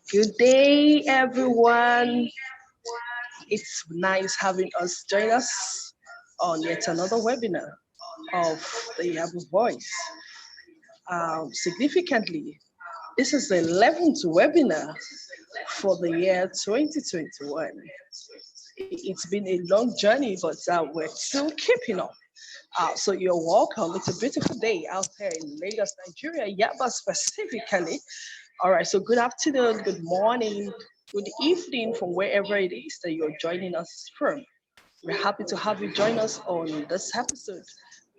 Good day, everyone. It's nice having us join us on yet another webinar of the Yaba Voice. Significantly, this is the 11th webinar for the year 2021. It's been a long journey, but we're still keeping up. So you're welcome. It's a beautiful day out there in Lagos, Nigeria, Yaba specifically. All right, so good afternoon, good morning, good evening from wherever it is that you're joining us from. We're happy to have you join us on this episode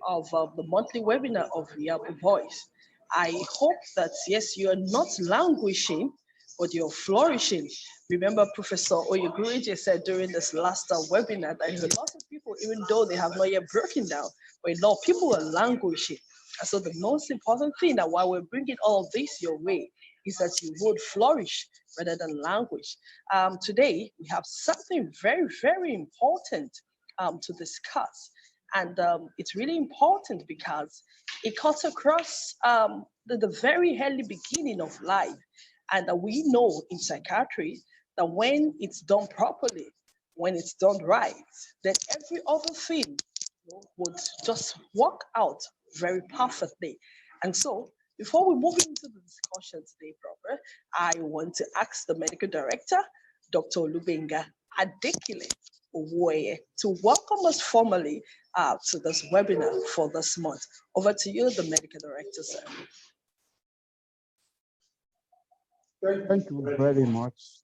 of the monthly webinar of Yaba Voice. I hope that, yes, you're not languishing, but you're flourishing. Remember, Professor Oyegurije said during this last webinar that a lot of people, even though they have not yet broken down, but a lot of people are languishing. And so the most important thing that while we're bringing all of this your way is that you would flourish rather than languish. Today, we have something very, very important to discuss. And it's really important because it cuts across the very early beginning of life. And we know in psychiatry that when it's done properly, when it's done right, then every other thing would just work out very perfectly. And so, before we move into the discussion today proper, I want to ask the medical director, Dr. Lubenga Adekile Owoye, to welcome us formally to this webinar for this month. Over to you, the medical director, sir. Thank you very much,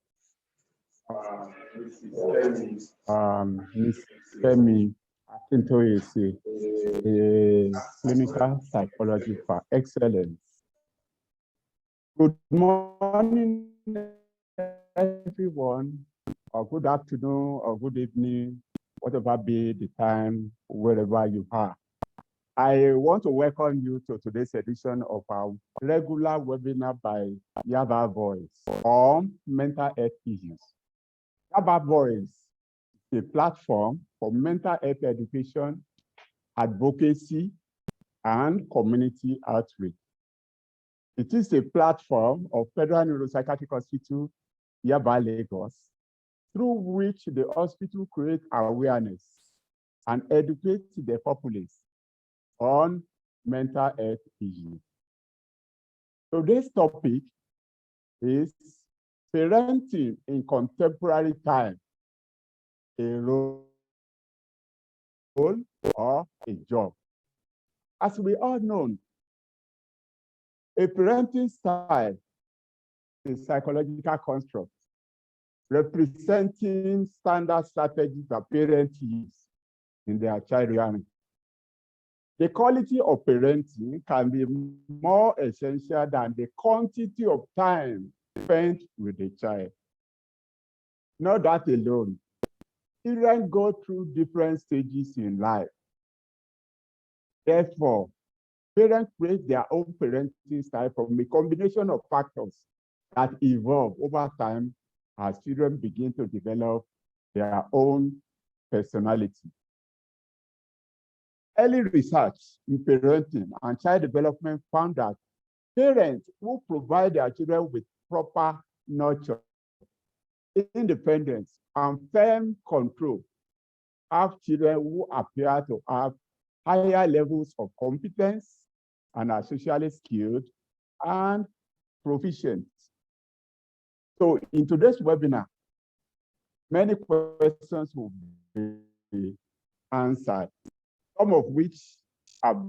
Ms. Femi Akintoyesi, a clinical psychology for excellence. Good morning, everyone, or good afternoon, or good evening, whatever be the time, wherever you are. I want to welcome you to today's edition of our regular webinar by Yaba Voice on mental health issues. Yaba Voice is a platform for mental health education, advocacy, and community outreach. It is a platform of Federal Neuropsychiatric Hospital, Yaba, Lagos, through which the hospital creates awareness and educates the populace on mental health issues. Today's topic is parenting in contemporary time, a role or a job. As we all know, a parenting style is a psychological construct representing standard strategies that parents use in their child rearing. The quality of parenting can be more essential than the quantity of time spent with the child. Not that alone. Children go through different stages in life. Therefore, parents create their own parenting style from a combination of factors that evolve over time as children begin to develop their own personality. Early research in parenting and child development found that parents who provide their children with proper nurture, independence, and firm control have children who appear to have higher levels of competence and are socially skilled and proficient. So in today's webinar, many questions will be answered, some of which are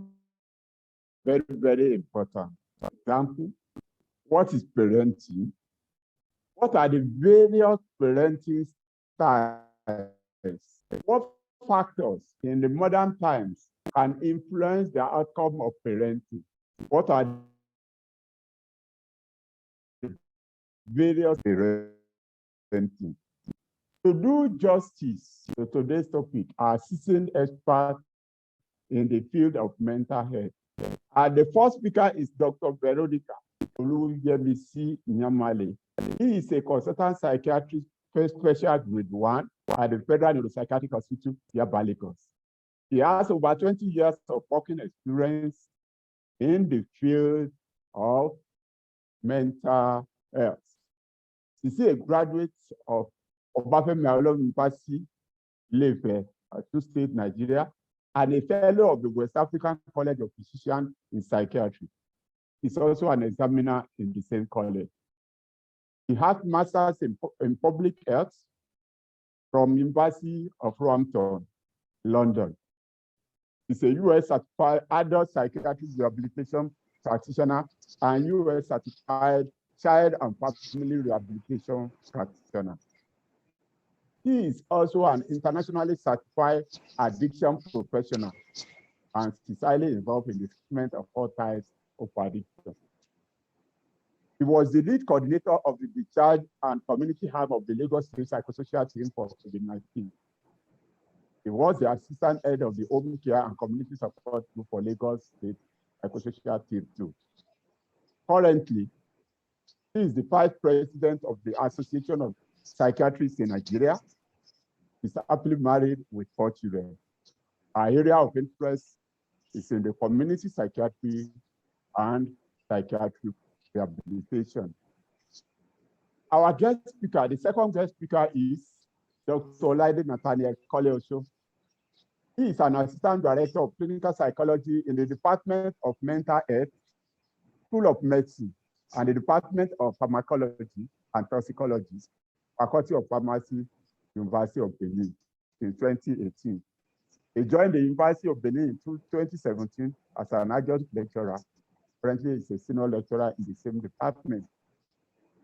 very, very important. For example, what is parenting? What are the various parenting styles? What factors in the modern times can influence the outcome of parenting? What are the various parenting? To do justice to today's topic, our seasoned expert in the field of mental health. The first speaker is Dr. Veronica Oluyemisi Nyamale. He is a consultant psychiatrist, special grade 1 at the Federal Neuropsychiatric Hospital, Yaba, Lagos. He has over 20 years of working experience in the field of mental health. She's a graduate of Obafemi Awolowo University, Ile-Ife, Osun State, Nigeria, and a fellow of the West African College of Physicians in Psychiatry. He's also an examiner in the same college. He has masters in public health from University of Roehampton, London. He's a US certified adult psychiatric rehabilitation practitioner and US certified child and family rehabilitation practitioner. He is also an internationally certified addiction professional and is highly involved in the treatment of all types of addiction. He was the lead coordinator of the discharge and community hub of the Lagos State Psychosocial Team for COVID-19. He was the assistant head of the home care and community support group for Lagos State Psychosocial Team too. Currently, he is the vice president of the Association of Psychiatrists in Nigeria. He's happily married with 4 children. Our area of interest is in the community psychiatry and psychiatric rehabilitation. Our guest speaker, the second guest speaker, is Dr. Olaide Nathaniel Kole-Osho. He is an assistant director of clinical psychology in the Department of Mental Health, School of Medicine, and the Department of Pharmacology and Toxicology, Faculty of Pharmacy, University of Benin, in 2018. He joined the University of Benin in 2017 as an adjunct lecturer. Currently, he's a senior lecturer in the same department.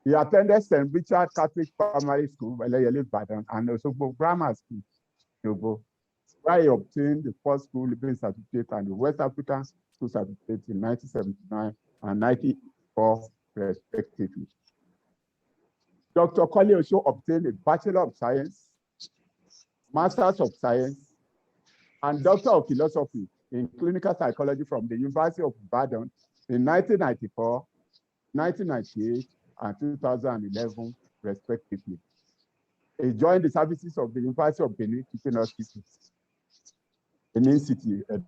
He attended St. Richard Catholic Primary School, Eleyele, Ibadan, and Osogbo Grammar School, Yobo, where he obtained the first school living certificate and the West African School Certificate in 1979 and 1984, respectively. Dr. Kole-Osho obtained a Bachelor of Science, Masters of Science, and Doctor of Philosophy in Clinical Psychology from the University of Ibadan in 1994, 1998, and 2011, respectively. He joined the services of the University of Benin Teaching Hospital, Benin City, Edo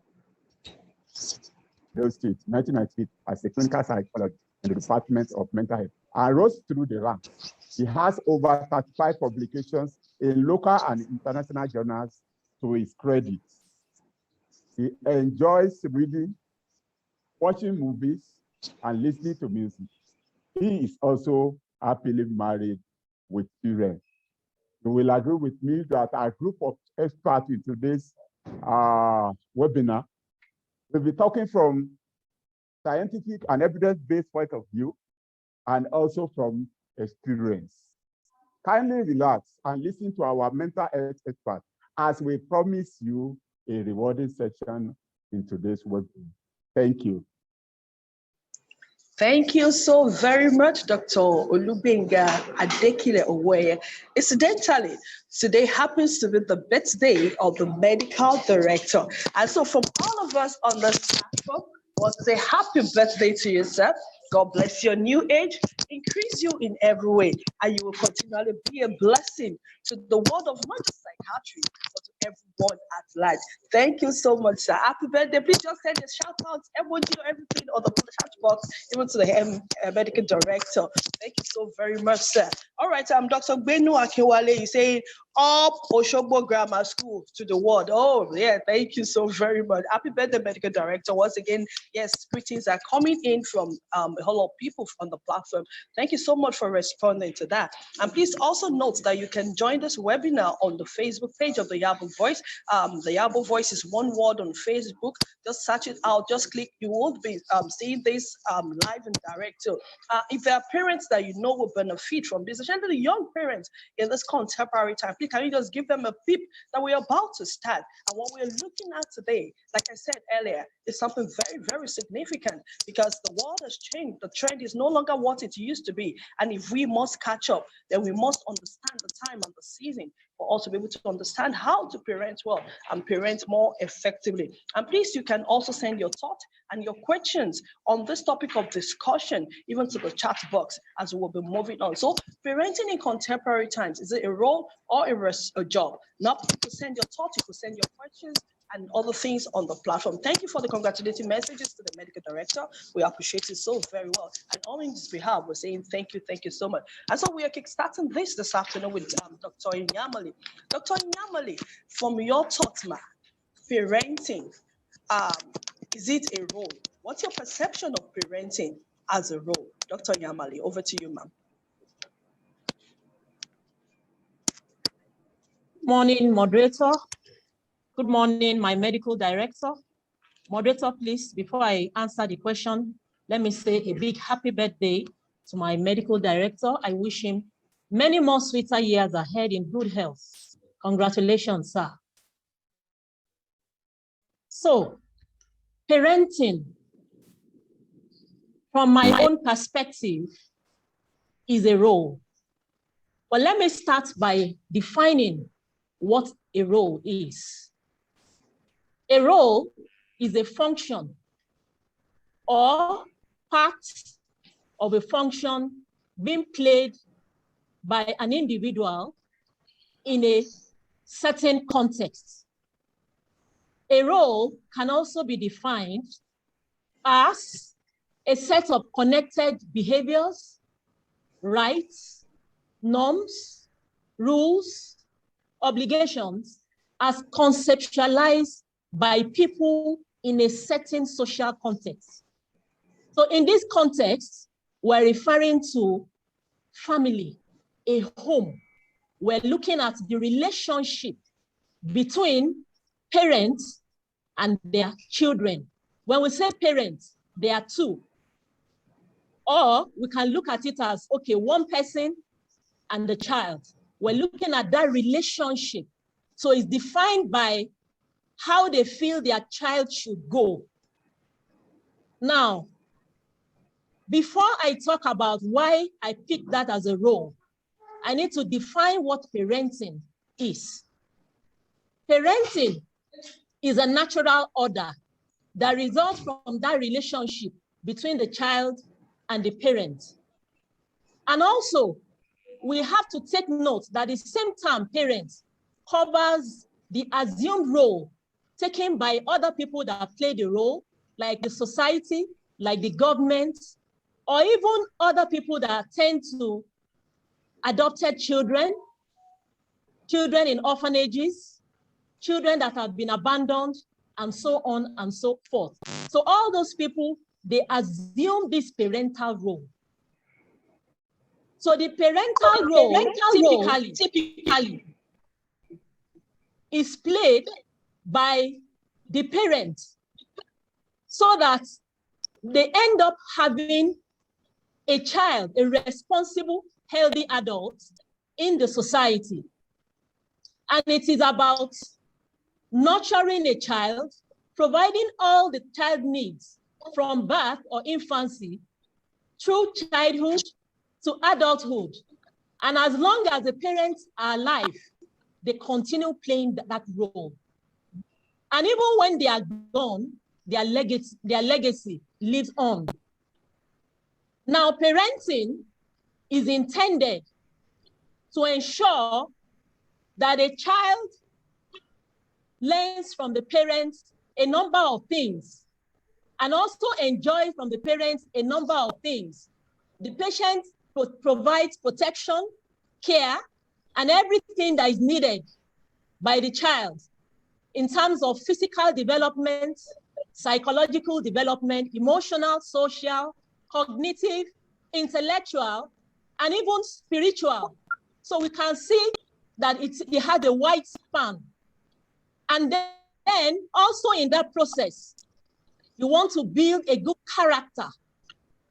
State, 1998, as a clinical psychologist in the Department of Mental Health, and rose through the ranks. He has over 35 publications in local and international journals to his credit. He enjoys reading, watching movies, and listening to music. He is also happily married with children. You will agree with me that our group of experts in today's webinar will be talking from scientific and evidence-based point of view, and also from experience. Kindly relax and listen to our mental health experts as we promise you a rewarding session in today's webinar. Thank you. Thank you so very much, Dr. Olubenga Adekile Oweye. Incidentally, today happens to be the birthday of the medical director. And so from all of us on this platform, I want to say happy birthday to yourself. God bless your new age, increase you in every way, and you will continually be a blessing to the world of not just psychiatry, but to everyone at large. Thank you so much, sir. Happy birthday. Please just send a shout out, emoji, or everything on the chat box, even to the medical director. Thank you so very much, sir. All right, Dr. Benu Akinwale, you say up Oshogbo Grammar School to the world. Oh, yeah, thank you so very much. Happy birthday, medical director. Once again, yes, greetings are coming in from a whole lot of people on the platform. Thank you so much for responding to that. And please also note that you can join this webinar on the Facebook page of the Yaba Voice. The Yaba Voice is one word on Facebook. Just search it out. Just click. You will be seeing this live and direct too. If there are parents that you know will benefit from this, especially young parents in this contemporary time, please can you just give them a peep that we're about to start? And what we're looking at today, like I said earlier, is something very, very significant because the world has changed. The trend is no longer what it used to be. And if we must catch up, then we must understand the time and the season for us to be able to understand how to parent well and parent more effectively. And please, you can also send your thoughts and your questions on this topic of discussion, even to the chat box as we'll be moving on. So parenting in contemporary times, is it a role or a job? Now, you can send your thoughts, you can send your questions, and other things on the platform. Thank you for the congratulating messages to the medical director. We appreciate it so very well. And on his behalf, we're saying thank you so much. And so we are kickstarting this afternoon with Dr. Inyamali. Dr. Inyamali, from your thoughts, ma, parenting, is it a role? What's your perception of parenting as a role? Dr. Inyamali, over to you, ma'am. Morning, moderator. Good morning, my medical director. Moderator, please, before I answer the question, let me say a big happy birthday to my medical director. I wish him many more sweeter years ahead in good health. Congratulations, sir. So, parenting, from my own perspective, is a role. But let me start by defining what a role is. A role is a function or part of a function being played by an individual in a certain context. A role can also be defined as a set of connected behaviors, rights, norms, rules, obligations as conceptualized by people in a certain social context. So in this context, we're referring to family, a home. We're looking at the relationship between parents and their children. When we say parents, there are two. Or we can look at it as, okay, one person and the child. We're looking at that relationship. So it's defined by how they feel their child should go. Now, before I talk about why I picked that as a role, I need to define what parenting is. Parenting is a natural order that results from that relationship between the child and the parent. And also, we have to take note that the same term, parents, covers the assumed role taken by other people that play the role, like the society, like the government, or even other people that tend to adopted children, children in orphanages, children that have been abandoned, and so on and so forth. So all those people, they assume this parental role. So the parental role typically is played by the parent so that they end up having a child, a responsible, healthy adult in the society. And it is about nurturing a child, providing all the child needs from birth or infancy through childhood to adulthood. And as long as the parents are alive, they continue playing that role. And even when they are gone, their legacy lives on. Now, parenting is intended to ensure that a child learns from the parents a number of things and also enjoys from the parents a number of things. The patient provides protection, care, and everything that is needed by the child in terms of physical development, psychological development, emotional, social, cognitive, intellectual, and even spiritual. So we can see that it has a wide span. And then also in that process, you want to build a good character.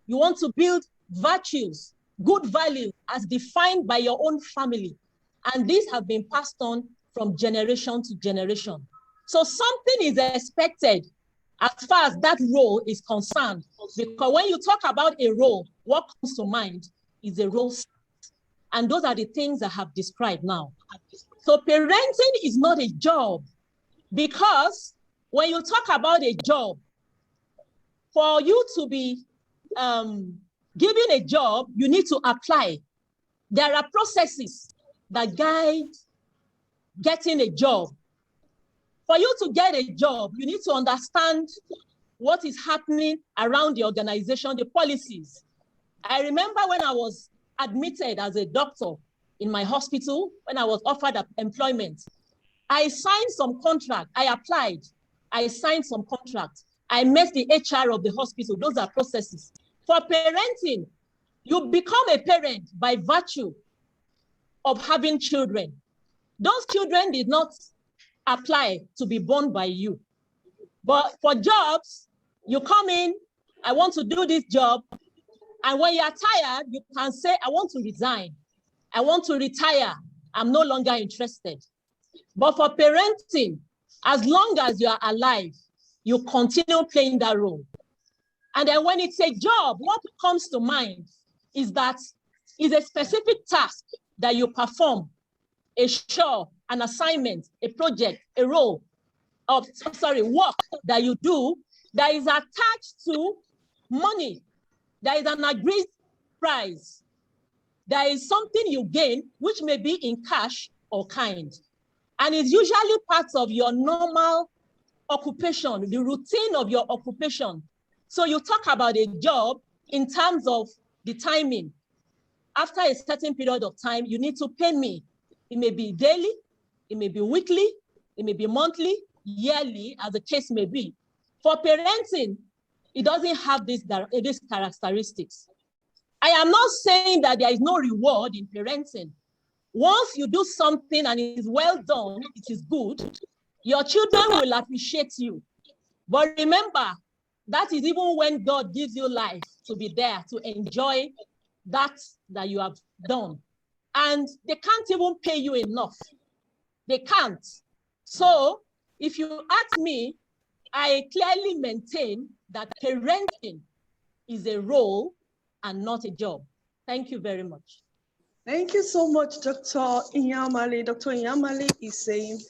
You want to build virtues, good values as defined by your own family. And these have been passed on from generation to generation. So something is expected as far as that role is concerned. Because when you talk about a role, what comes to mind is a role. And those are the things I have described now. So parenting is not a job, because when you talk about a job, for you to be given a job, you need to apply. There are processes that guide getting a job. For you to get a job, you need to understand what is happening around the organization, the policies. I remember when I was admitted as a doctor in my hospital, when I was offered employment, I signed some contract. I applied. I signed some contract. I met the HR of the hospital. Those are processes. For parenting, you become a parent by virtue of having children. Those children did not apply to be born by you. But for jobs, you come in, I want to do this job. And when you're tired, you can say, I want to resign. I want to retire. I'm no longer interested. But for parenting, as long as you are alive, you continue playing that role. And then when it's a job, what comes to mind is that it's a specific task that you perform, a chore, an assignment, a project, a role, work that you do that is attached to money. There is an agreed price. There is something you gain, which may be in cash or kind. And it's usually part of your normal occupation, the routine of your occupation. So you talk about a job in terms of the timing. After a certain period of time, you need to pay me. It may be daily, it may be weekly, it may be monthly, yearly, as the case may be. For parenting, it doesn't have these characteristics. I am not saying that there is no reward in parenting. Once you do something and it is well done, it is good, your children will appreciate you. But remember, that is even when God gives you life to be there, to enjoy that you have done. And they can't even pay you enough. They can't. So if you ask me, I clearly maintain that parenting is a role and not a job. Thank you very much. Thank you so much, Dr. Inyamale. Dr. Inyamale is saying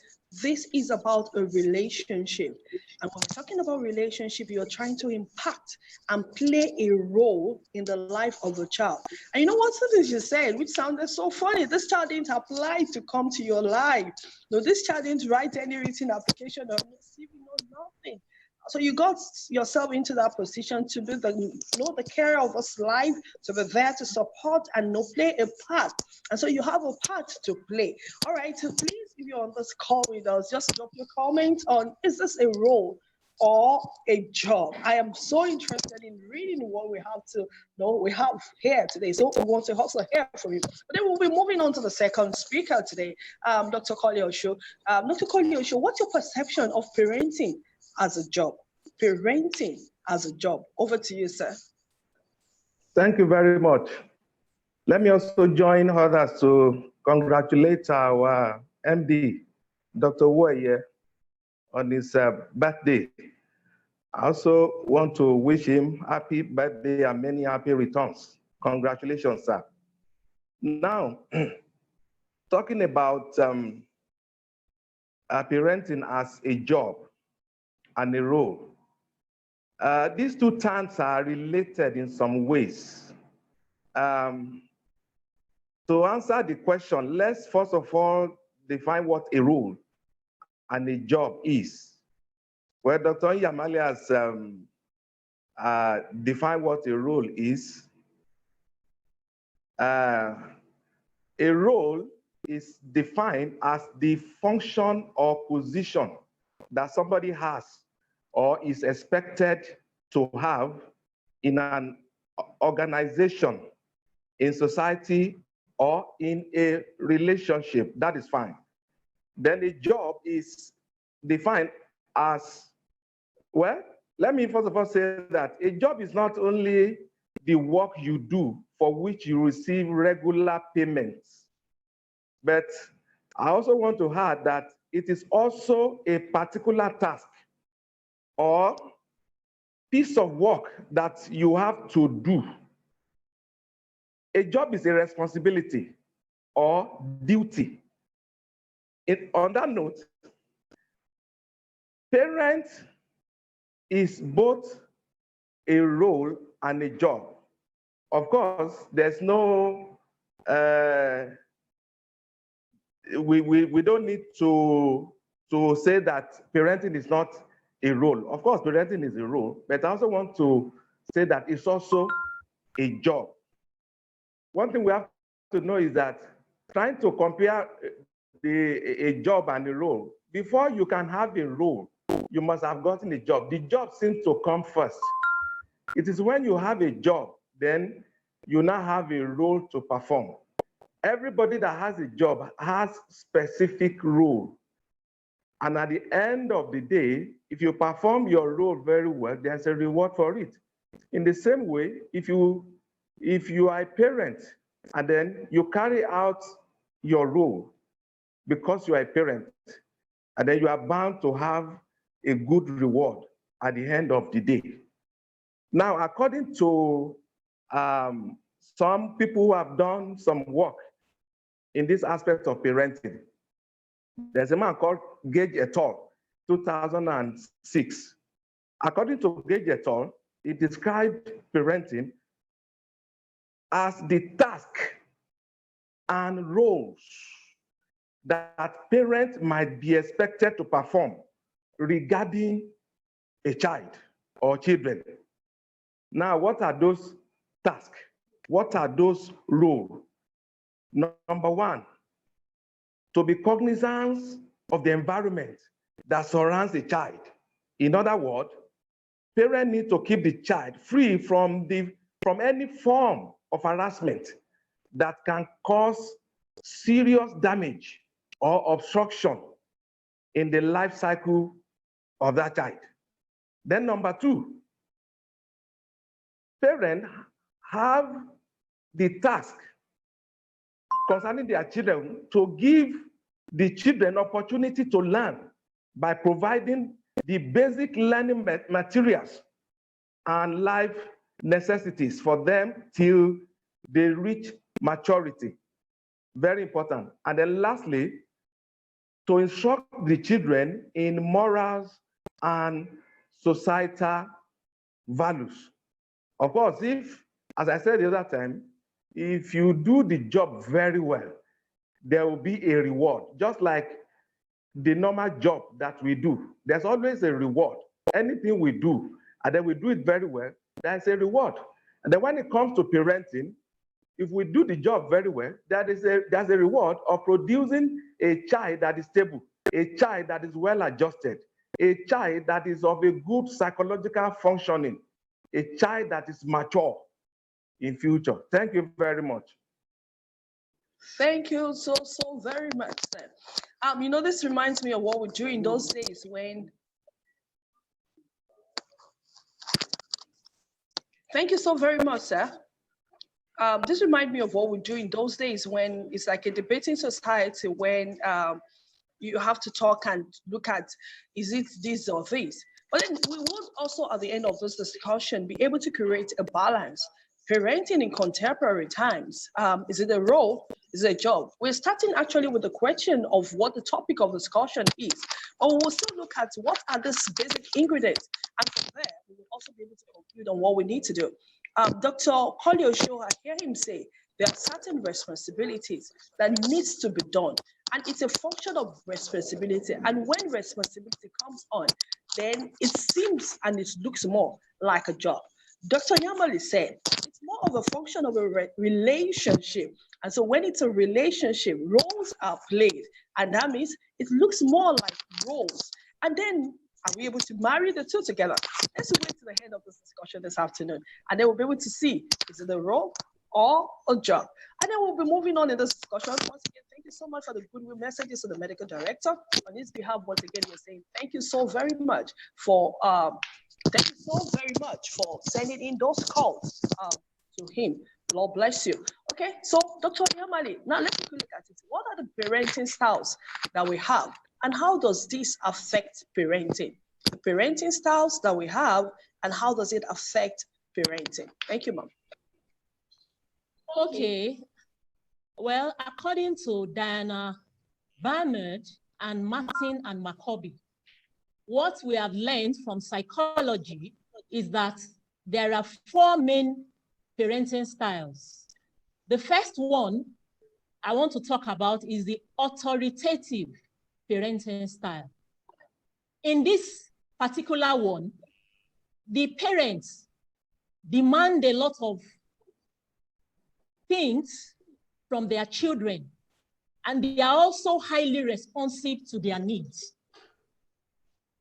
this is about a relationship. And when we're talking about relationship, you're trying to impact and play a role in the life of the child. And you know what something you said, which sounded so funny, this child didn't apply to come to your life. No, this child didn't write any written application or CV, no, nothing. So you got yourself into that position to be the care of us life, to be there to support and play a part. And so you have a part to play. All right, so please, if you're on this call with us, just drop your comment on, is this a role or a job? I am so interested in reading what we have here today. So we want to also hear from you. But then we'll be moving on to the second speaker today, Dr. Koleosho. Dr. Koleosho, what's your perception of parenting as a job? Parenting as a job. Over to you, sir. Thank you very much. Let me also join others to congratulate our MD, Dr. Woye, on his birthday. I also want to wish him happy birthday and many happy returns. Congratulations, sir. Now, talking about parenting as a job and a role. These two terms are related in some ways. To answer the question, let's first of all define what a role and a job is. Well, Dr. Yamale has defined what a role is. A role is defined as the function or position that somebody has or is expected to have in an organization, in society, or in a relationship. That is fine. Then a job is defined as, well, let me first of all say that a job is not only the work you do for which you receive regular payments, but I also want to add that it is also a particular task or piece of work that you have to do. A job is a responsibility or duty. On that note, parent is both a role and a job. Of course, there's no, we don't need to to say that parenting is not a role. Of course, parenting is a role, but I also want to say that it's also a job. One thing we have to know is that trying to compare a job and a role, before you can have a role, you must have gotten a job. The job seems to come first. It is when you have a job, then you now have a role to perform. Everybody that has a job has specific role. And at the end of the day, if you perform your role very well, there's a reward for it. In the same way, if you are a parent and then you carry out your role because you are a parent, and then you are bound to have a good reward at the end of the day. Now, according to some people who have done some work in this aspect of parenting, there's a man called Gage et al., 2006. According to Gage et al., he described parenting as the task and roles that parents might be expected to perform regarding a child or children. Now, what are those tasks? What are those roles? Number one, to be cognizant of the environment that surrounds the child. In other words, parents need to keep the child free from any form of harassment that can cause serious damage or obstruction in the life cycle of that child. Then number two, parents have the task concerning their children to give the children opportunity to learn by providing the basic learning materials and life necessities for them till they reach maturity. Very important. And then lastly, to instruct the children in morals and societal values. Of course, if, as I said the other time, if you do the job very well, there will be a reward. Just like the normal job that we do, there's always a reward. Anything we do, and then we do it very well, there's a reward. And then when it comes to parenting, if we do the job very well, there's a reward of producing a child that is stable, a child that is well adjusted, a child that is of a good psychological functioning, a child that is mature in future. Thank you very much. Thank you so very much, sir. This reminds me of what we do in those days when. Thank you so very much, sir. This reminds me of what we do in those days when it's like a debating society when you have to talk and look at, is it this or this? But then we would also, at the end of this discussion, be able to create a balance. Parenting in contemporary times, is it a role? Is it a job? We're starting actually with the question of what the topic of discussion is, but we will still look at what are these basic ingredients, and from there, we will also be able to conclude on what we need to do. Dr. Collier Show, I hear him say there are certain responsibilities that needs to be done, and it's a function of responsibility. And when responsibility comes on, then it seems and it looks more like a job. Dr. Yamali said it's more of a function of a relationship. And so when it's a relationship, roles are played. And that means it looks more like roles. And then are we able to marry the two together? Let's wait to the end of this discussion this afternoon. And then we'll be able to see, is it a role or a job? And then we'll be moving on in this discussion. Once again, thank you so much for the goodwill messages to the medical director. On his behalf, once again, we're saying thank you so very much for sending in those calls to him. Lord bless you. Okay, so Dr. Yamali, now let's take a look at it. What are the parenting styles that we have, and how does this affect parenting? The parenting styles that we have, and how does it affect parenting? Thank you, ma'am. Okay. Well, according to Diana Barnard and Martin and McCoby, what we have learned from psychology is that there are four main parenting styles. The first one I want to talk about is the authoritative parenting style. in this particular one, the parents demand a lot of things from their children, and they are also highly responsive to their needs.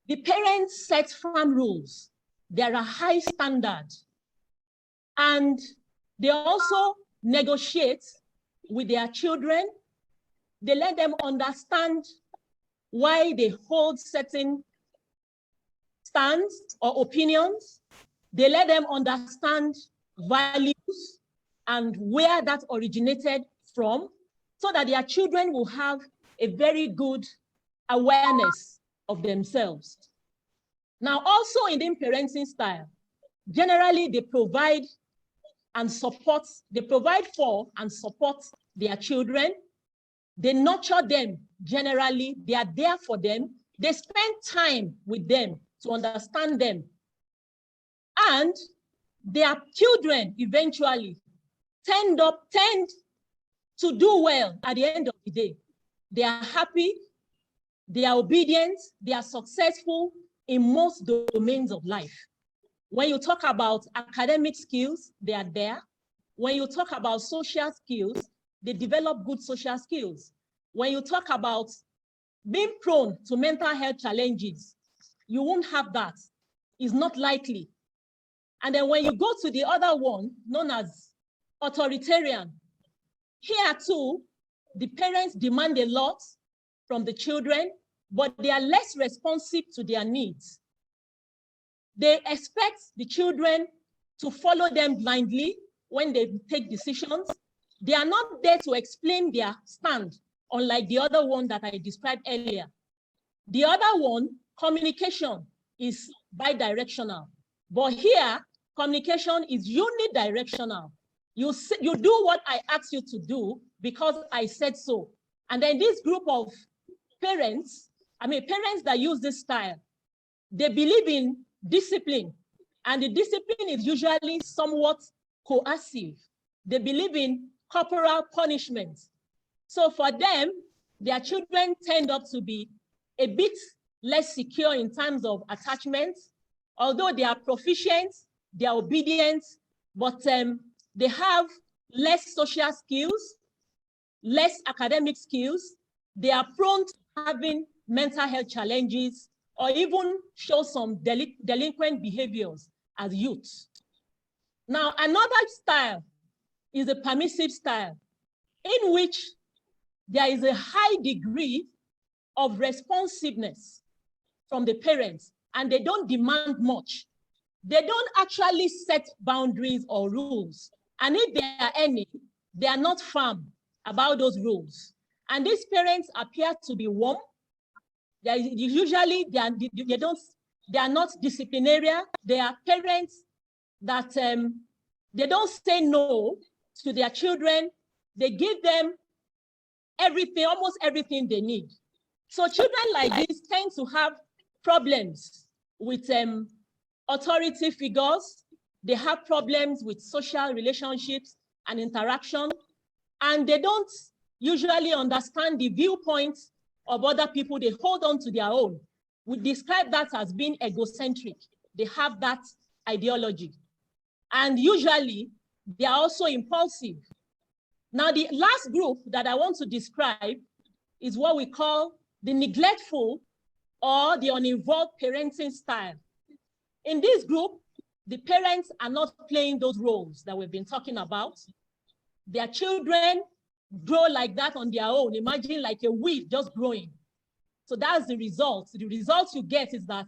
The parents set firm rules. There are high standards, and they also negotiate with their children. They let them understand why they hold certain stands or opinions. They let them understand values and where that originated from, so that their children will have a very good awareness of themselves. Now, also in the parenting style, generally they provide for and support their children. They nurture them generally, they are there for them. They spend time with them to understand them. And their children eventually tend to do well at the end of the day. They are happy, they are obedient, they are successful in most domains of life. When you talk about academic skills, they are there. When you talk about social skills, they develop good social skills. When you talk about being prone to mental health challenges, you won't have that. It's not likely. And then when you go to the other one, known as authoritarian, here too, the parents demand a lot from the children, but they are less responsive to their needs. They expect the children to follow them blindly when they take decisions. They are not there to explain their stand, unlike the other one that I described earlier. The other one, communication, is bidirectional. But here, communication is unidirectional. You do what I asked you to do because I said so. And then this group of parents that use this style, they believe in discipline. And the discipline is usually somewhat coercive. They believe in corporal punishment. So for them, their children tend up to be a bit less secure in terms of attachment. Although they are proficient, they are obedient, but they have less social skills, less academic skills. They are prone to having mental health challenges or even show some delinquent behaviors as youth. Now, another style is a permissive style in which there is a high degree of responsiveness from the parents, and they don't demand much. They don't actually set boundaries or rules. And if there are any, they are not firm about those rules. And these parents appear to be warm. They are not disciplinarian. They are parents that they don't say no to their children. They give them everything, almost everything they need. So children like this tend to have problems with authority figures. They have problems with social relationships and interaction, and they don't usually understand the viewpoints of other people. They hold on to their own. We describe that as being egocentric. They have that ideology. And usually, they are also impulsive. Now, the last group that I want to describe is what we call the neglectful or the uninvolved parenting style. In this group, the parents are not playing those roles that we've been talking about. Their children grow like that on their own. Imagine like a weed just growing. So that's the result. The result you get is that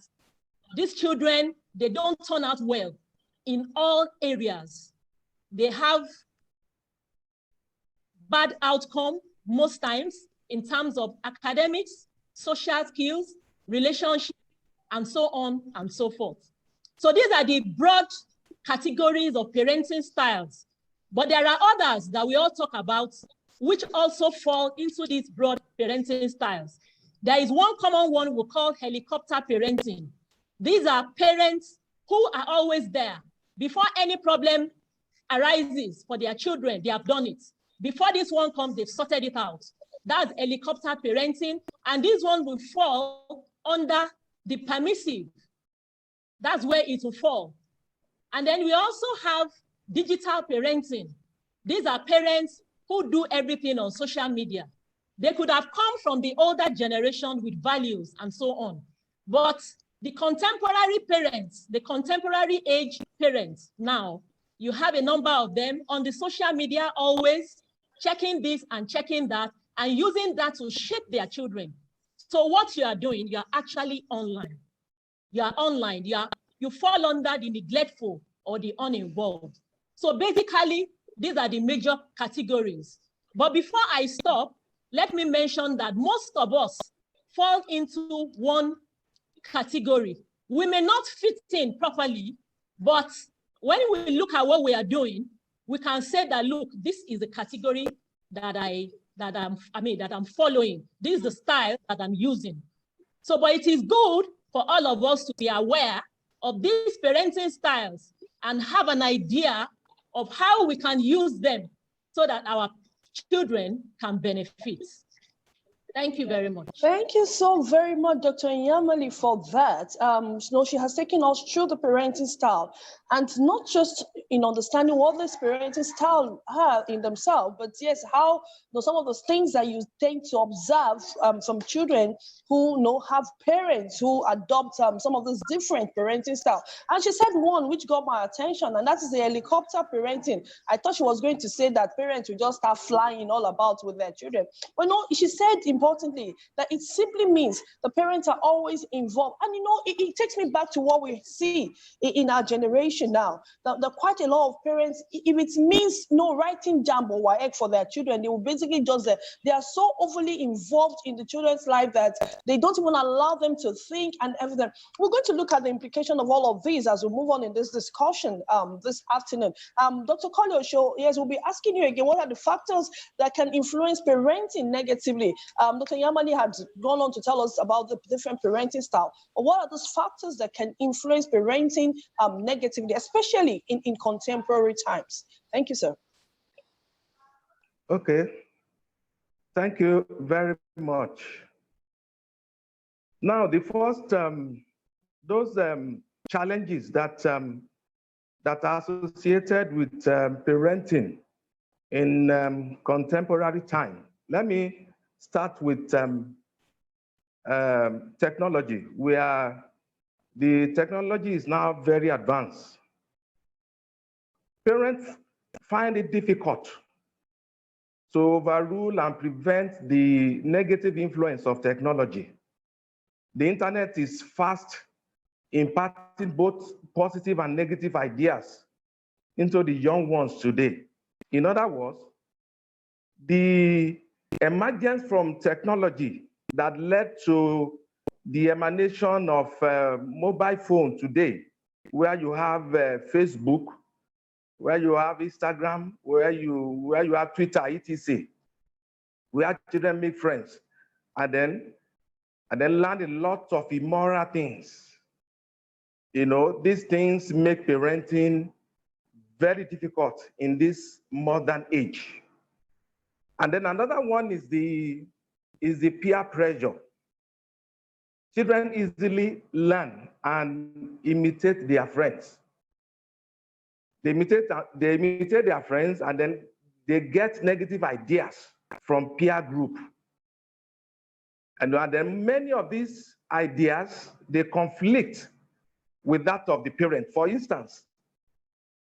these children, they don't turn out well in all areas. They have bad outcome most times in terms of academics, social skills, relationships, and so on and so forth. So these are the broad categories of parenting styles. But there are others that we all talk about which also fall into these broad parenting styles. There is one common one we call helicopter parenting. These are parents who are always there. Before any problem arises for their children, they have done it. Before this one comes, they've sorted it out. That's helicopter parenting. And this one will fall under the permissive. That's where it will fall. And then we also have digital parenting. These are parents who do everything on social media. They could have come from the older generation with values and so on. But the contemporary parents, the contemporary age parents now, you have a number of them on the social media always checking this and checking that and using that to shape their children. So what you are doing, you are actually online. You are online, you fall under the neglectful or the uninvolved. So basically, these are the major categories. But before I stop, let me mention that most of us fall into one category. We may not fit in properly, but when we look at what we are doing, we can say that, look, this is a category that I'm following. This is the style that I'm using. So, but it is good for all of us to be aware of these parenting styles and have an idea of how we can use them so that our children can benefit. Thank you very much. Thank you so very much, Dr. Nyamali, for that. She has taken us through the parenting style, and not just in understanding what this parenting style have in themselves, but yes, how some of those things that you tend to observe from children who have parents who adopt some of those different parenting style. And she said one which got my attention, and that is the helicopter parenting. I thought she was going to say that parents will just start flying all about with their children. But no, she said importantly that it simply means the parents are always involved. And it takes me back to what we see in our generation now. That quite a lot of parents, if it means no writing jam or WAEC for their children, they will basically just they are so overly involved in the children's life that they don't even allow them to think and everything. We're going to look at the implication of all of these as we move on in this discussion this afternoon. Dr. Koleosho, yes, we'll be asking you again, what are the factors that can influence parenting negatively? Dr. Yamani had gone on to tell us about the different parenting style. But what are those factors that can influence parenting negatively, especially in contemporary times? Thank you, sir. Okay. Thank you very much. Now, the first, those challenges that are associated with parenting in contemporary time. Let me start with technology, where the technology is now very advanced. Parents find it difficult to overrule and prevent the negative influence of technology. The internet is fast imparting both positive and negative ideas into the young ones today. In other words, the emergence from technology that led to the emanation of mobile phone today, where you have Facebook, where you have Instagram, where you have Twitter, etc., where children make friends, and then learn a lot of immoral things. These things make parenting very difficult in this modern age. And then another one is the peer pressure. Children easily learn and imitate their friends. They imitate their friends, and then they get negative ideas from peer group. And then many of these ideas, they conflict with that of the parent. For instance,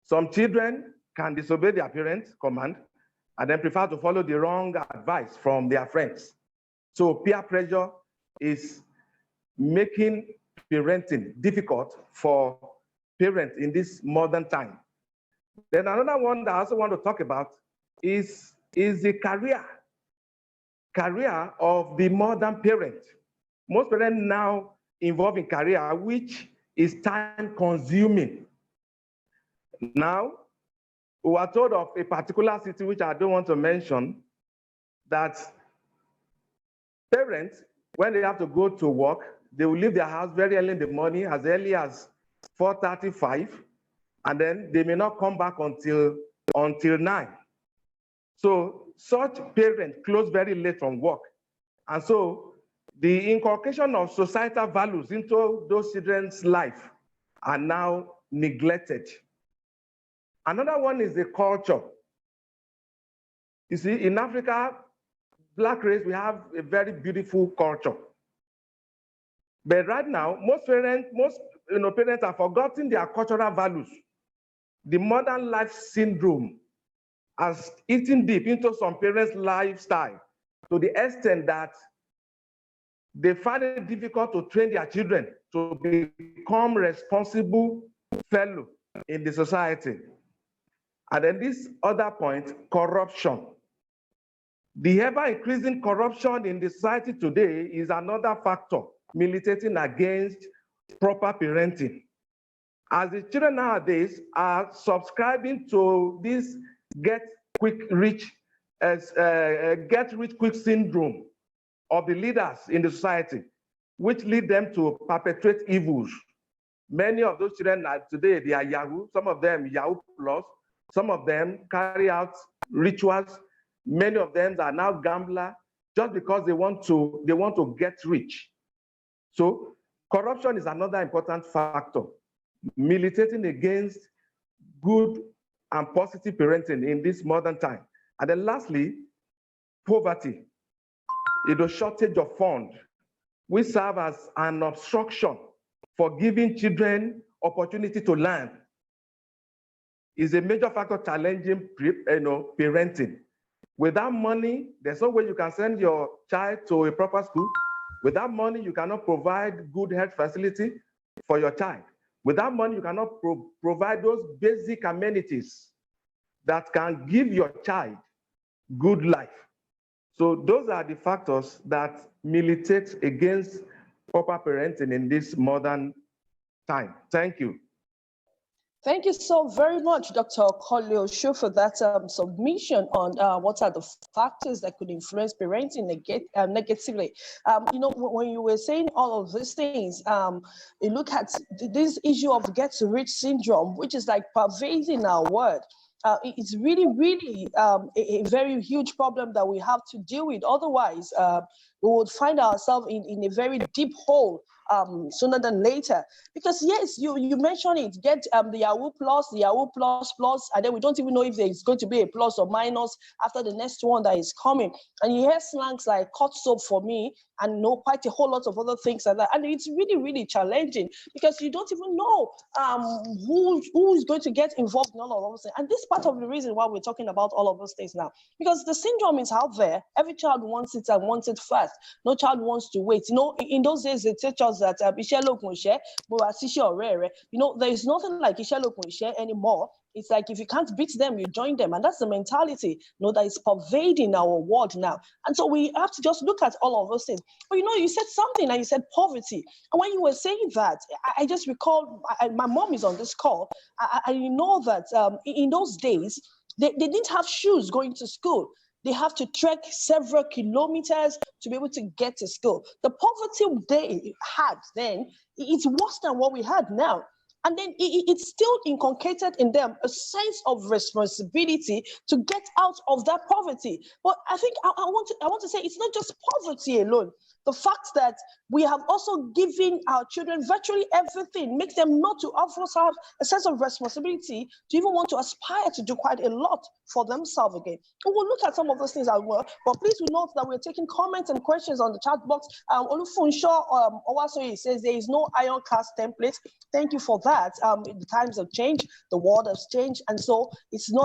some children can disobey their parents' command and then prefer to follow the wrong advice from their friends. So peer pressure is making parenting difficult for parents in this modern time. Then another one that I also want to talk about is the career of the modern parent. Most parents now involved in career, which is time consuming. Now, we are told of a particular city, which I don't want to mention, that parents, when they have to go to work, they will leave their house very early in the morning, as early as 4:35, and then they may not come back until 9. So such parents close very late from work. And so The inculcation of societal values into those children's life are now neglected. Another one is the culture. You see, in Africa, Black race, we have a very beautiful culture. But right now, most parents have forgotten their cultural values. The modern life syndrome has eaten deep into some parents' lifestyle to the extent that they find it difficult to train their children to become responsible fellow in the society. And then this other point, corruption. The ever-increasing corruption in the society today is another factor militating against proper parenting. As the children nowadays are subscribing to this get rich quick syndrome of the leaders in the society, which lead them to perpetrate evils. Many of those children today, they are Yahoo, some of them Yahoo Plus, some of them carry out rituals, many of them are now gambler just because they want to get rich. So corruption is another important factor militating against good and positive parenting in this modern time. And then lastly, poverty, the shortage of funds, which serve as an obstruction for giving children opportunity to learn, is a major factor challenging parenting. Without money, there's no way you can send your child to a proper school. Without money, you cannot provide good health facility for your child. Without money, you cannot provide those basic amenities that can give your child good life. So those are the factors that militate against proper parenting in this modern time. Thank you. Thank you so very much, Dr. Koleosho, for that submission on what are the factors that could influence parenting negatively. When you were saying all of these things, you look at this issue of get-rich syndrome, which is like pervading our world. It's really, really a very huge problem that we have to deal with. Otherwise, we would find ourselves in a very deep hole sooner than later. Because yes, you mentioned it, get the Yahoo Plus, the Yahoo Plus Plus, and then we don't even know if there's going to be a plus or minus after the next one that is coming. And you hear slangs like cut soap for me, and quite a whole lot of other things like that. And it's really, really challenging because you don't even know who is going to get involved in all of those things. And this is part of the reason why we're talking about all of those things now. Because the syndrome is out there. Every child wants it and wants it fast. No child wants to wait. In those days, they teach us that there is nothing like anymore. It's like if you can't beat them, you join them. And that's the mentality that is pervading our world now. And so we have to just look at all of those things. But you said something, and you said poverty. And when you were saying that, I just recall, my mom is on this call. I know that in those days, they didn't have shoes going to school. They have to trek several kilometers to be able to get to school. The poverty they had then, it's worse than what we had now. And then it's still inculcated in them a sense of responsibility to get out of that poverty. But I think I want to say it's not just poverty alone. The fact that we have also given our children virtually everything makes them not to also have a sense of responsibility to even want to aspire to do quite a lot for themselves again. And we'll look at some of those things as well. But please note that we're taking comments and questions on the chat box. Olufunsho Owasoye says there is no iron cast template. Thank you for that. The times have changed, the world has changed, and so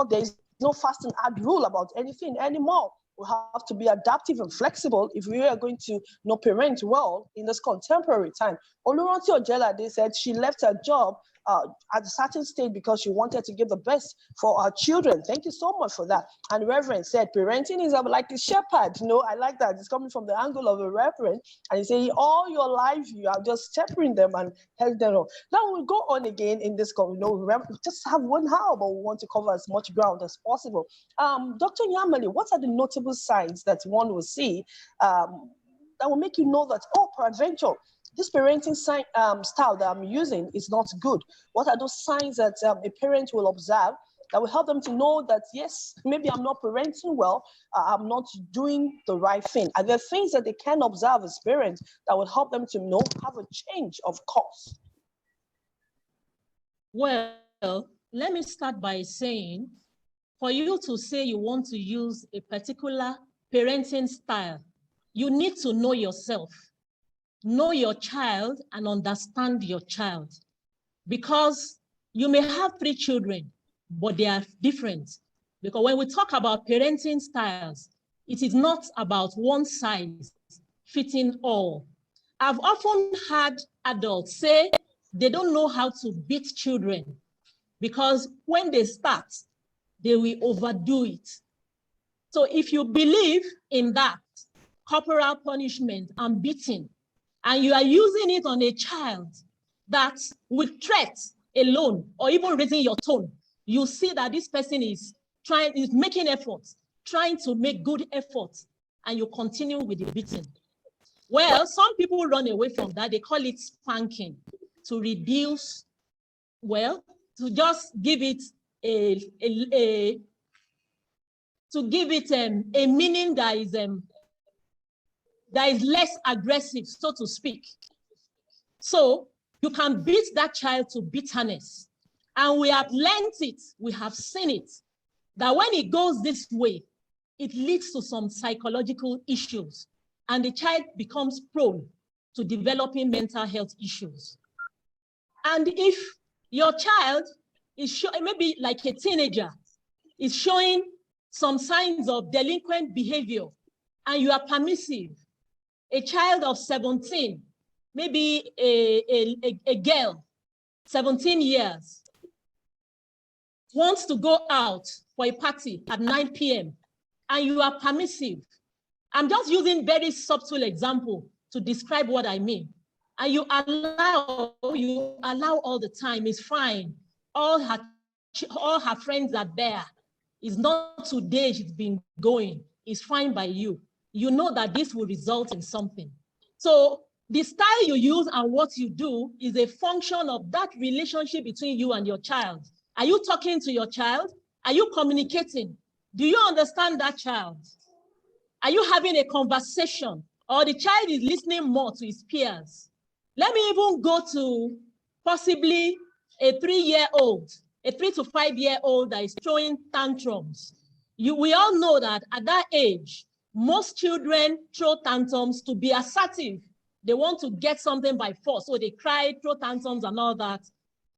there's no fast and hard rule about anything anymore. We have to be adaptive and flexible if we are going to parent well in this contemporary time. Oluranti Ojela, they said she left her job at a certain stage because she wanted to give the best for our children. Thank you so much for that. And Reverend said, parenting is like a shepherd. I like that. It's coming from the angle of a reverend. And he said, all your life, you are just shepherding them and helping them on. Now we'll go on again in this, just have 1 hour, but we want to cover as much ground as possible. Dr. Yamali, what are the notable signs that one will see that will make you know that, peradventure, this parenting style that I'm using is not good? What are those signs that a parent will observe that will help them to know that, yes, maybe I'm not parenting well, I'm not doing the right thing. Are there things that they can observe as parents that will help them to know, have a change of course? Well, let me start by saying, for you to say you want to use a particular parenting style, you need to know yourself, know your child, and understand your child. Because you may have 3 children, but they are different. Because when we talk about parenting styles, it is not about one size fitting all. I've often had adults say they don't know how to beat children because when they start, they will overdo it. So if you believe in that corporal punishment and beating, and you are using it on a child that with threats alone, or even raising your tone, you see that this person is making efforts, trying to make good efforts, and you continue with the beating. Well, some people run away from that. They call it spanking to reduce, well, to just give it a meaning that is less aggressive, so to speak. So you can beat that child to bitterness. And we have learned it, we have seen it, that when it goes this way, it leads to some psychological issues, and the child becomes prone to developing mental health issues. And if your child is maybe like a teenager, is showing some signs of delinquent behavior, and you are permissive, a child of 17, maybe a girl, 17 years, wants to go out for a party at 9 p.m. and you are permissive. I'm just using very subtle example to describe what I mean. And you allow all the time, it's fine. All her friends are there. It's not today she's been going. It's fine by you. You know that this will result in something. So the style you use and what you do is a function of that relationship between you and your child. Are you talking to your child? Are you communicating? Do you understand that child? Are you having a conversation? Or the child is listening more to his peers? Let me even go to possibly a 3-year-old, a 3 to 5-year-old that is throwing tantrums. We all know that at that age, most children throw tantrums to be assertive. They want to get something by force, so they cry, throw tantrums and all that.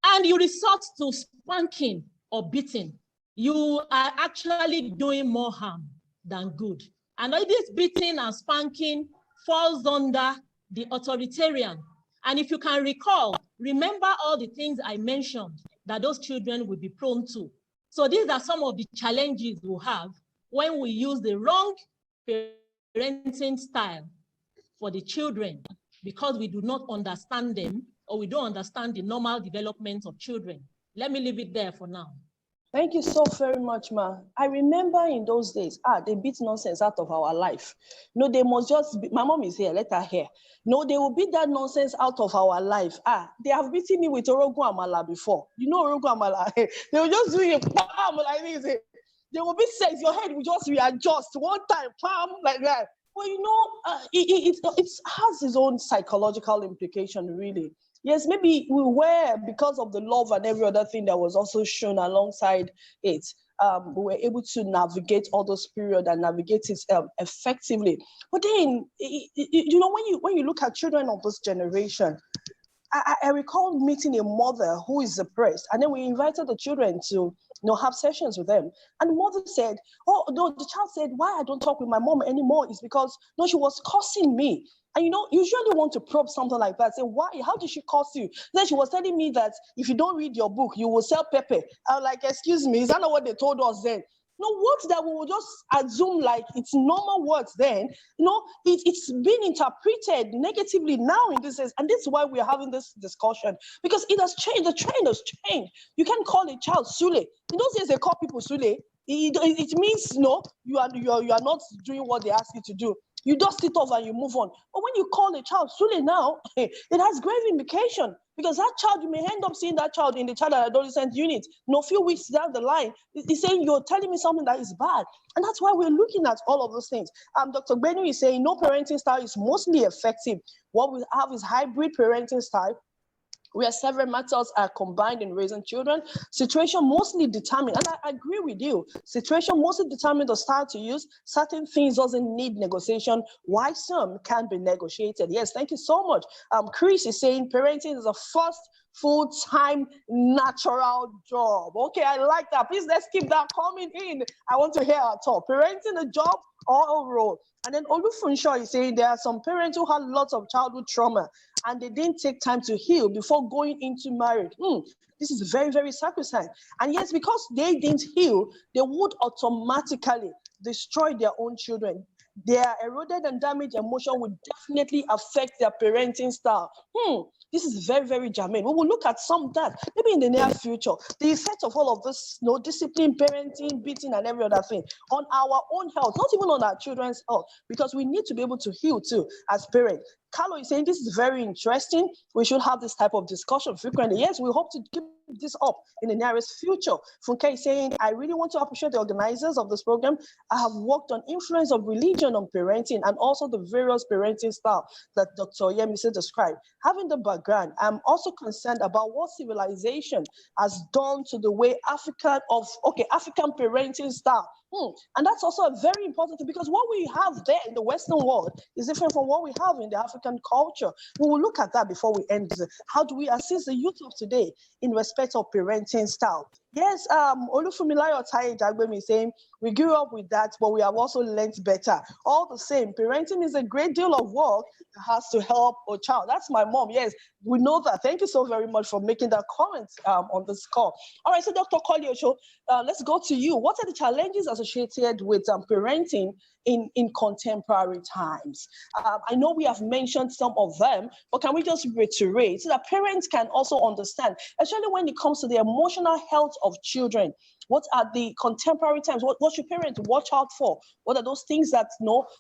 And you resort to spanking or beating. You are actually doing more harm than good. And all this beating and spanking falls under the authoritarian. And if you can recall, remember all the things I mentioned that those children will be prone to. So these are some of the challenges we have when we use the wrong parenting style for the children, because we do not understand them, or we don't understand the normal development of children. Let me leave it there for now. Thank you so very much, ma. I remember in those days, they beat nonsense out of our life. No, they must just be, my mom is here, let her hear. No, they will beat that nonsense out of our life. They have beaten me with Orogu Amala before. You know Orogu Amala? They will just do it, palm like this. They will be set, your head will just readjust one time, palm like that. Well, you know, it has its own psychological implication, really. Yes, maybe we were, because of the love and every other thing that was also shown alongside it, we were able to navigate all those periods and navigate it effectively. But then, you know, when you look at children of this generation, I recall meeting a mother who is depressed, and then we invited the children to have sessions with them. And the mother said, oh, no, the child said, why I don't talk with my mom anymore is because, no, she was cursing me. And you know, usually want to probe something like that. Say, why? How did she curse you? Then she was telling me that if you don't read your book, you will sell pepper. I'm like, excuse me, is that not what they told us then? No, words that we will just assume like it's normal words then, it's been interpreted negatively now in this sense. And this is why we're having this discussion, because it has changed. The trend has changed. You can't call a child Sule. In those days, they call people Sule. It means, you are not doing what they ask you to do. you dust it off and you move on. But when you call a child Sule now, it has grave implication, because that child, you may end up seeing that child in the child and adolescent unit. A few weeks down the line, he's saying, you're telling me something that is bad. And that's why we're looking at all of those things. Dr. Benu is saying no parenting style is mostly effective. What we have is hybrid parenting style, where several methods are combined in raising children. Situation mostly determined, and I agree with you, situation mostly determined the style to use. Certain things doesn't need negotiation, why some can be negotiated. Yes, thank you so much. Chris is saying parenting is a first full-time natural job. Okay, I like that. Please, let's keep that coming in. I want to hear our talk. Parenting a job or a role? And then Olufunshaw is saying there are some parents who had lots of childhood trauma and they didn't take time to heal before going into marriage. This is very, very sacrosanct. And yes, because they didn't heal, they would automatically destroy their own children. Their eroded and damaged emotion would definitely affect their parenting style. This is very, very germane. We will look at some of that maybe in the near future. The effect of all of this, discipline, parenting, beating, and every other thing on our own health, not even on our children's health, because we need to be able to heal too as parents. Carlo is saying this is very interesting. We should have this type of discussion frequently. Yes, we hope to keep this up in the nearest future. Funke is saying, I really want to appreciate the organizers of this program. I have worked on influence of religion on parenting and also the various parenting style that Dr. Yemisi described. Having the background, I'm also concerned about what civilization has done to the way African parenting style. And that's also a very important thing, because what we have there in the Western world is different from what we have in the African culture. We will look at that before we end. How do we assist the youth of today in respect of parenting style? Yes, Olufumilayo Tai Jagbemi is saying, we grew up with that, but we have also learned better. All the same, parenting is a great deal of work that has to help a child. That's my mom. Yes, we know that. Thank you so very much for making that comment on this call. All right, so Dr. Koliocho, let's go to you. What are the challenges associated with parenting in contemporary times? I know we have mentioned some of them, but can we just reiterate so that parents can also understand, especially when it comes to the emotional health of children? What are the contemporary times? What should parents watch out for? What are those things that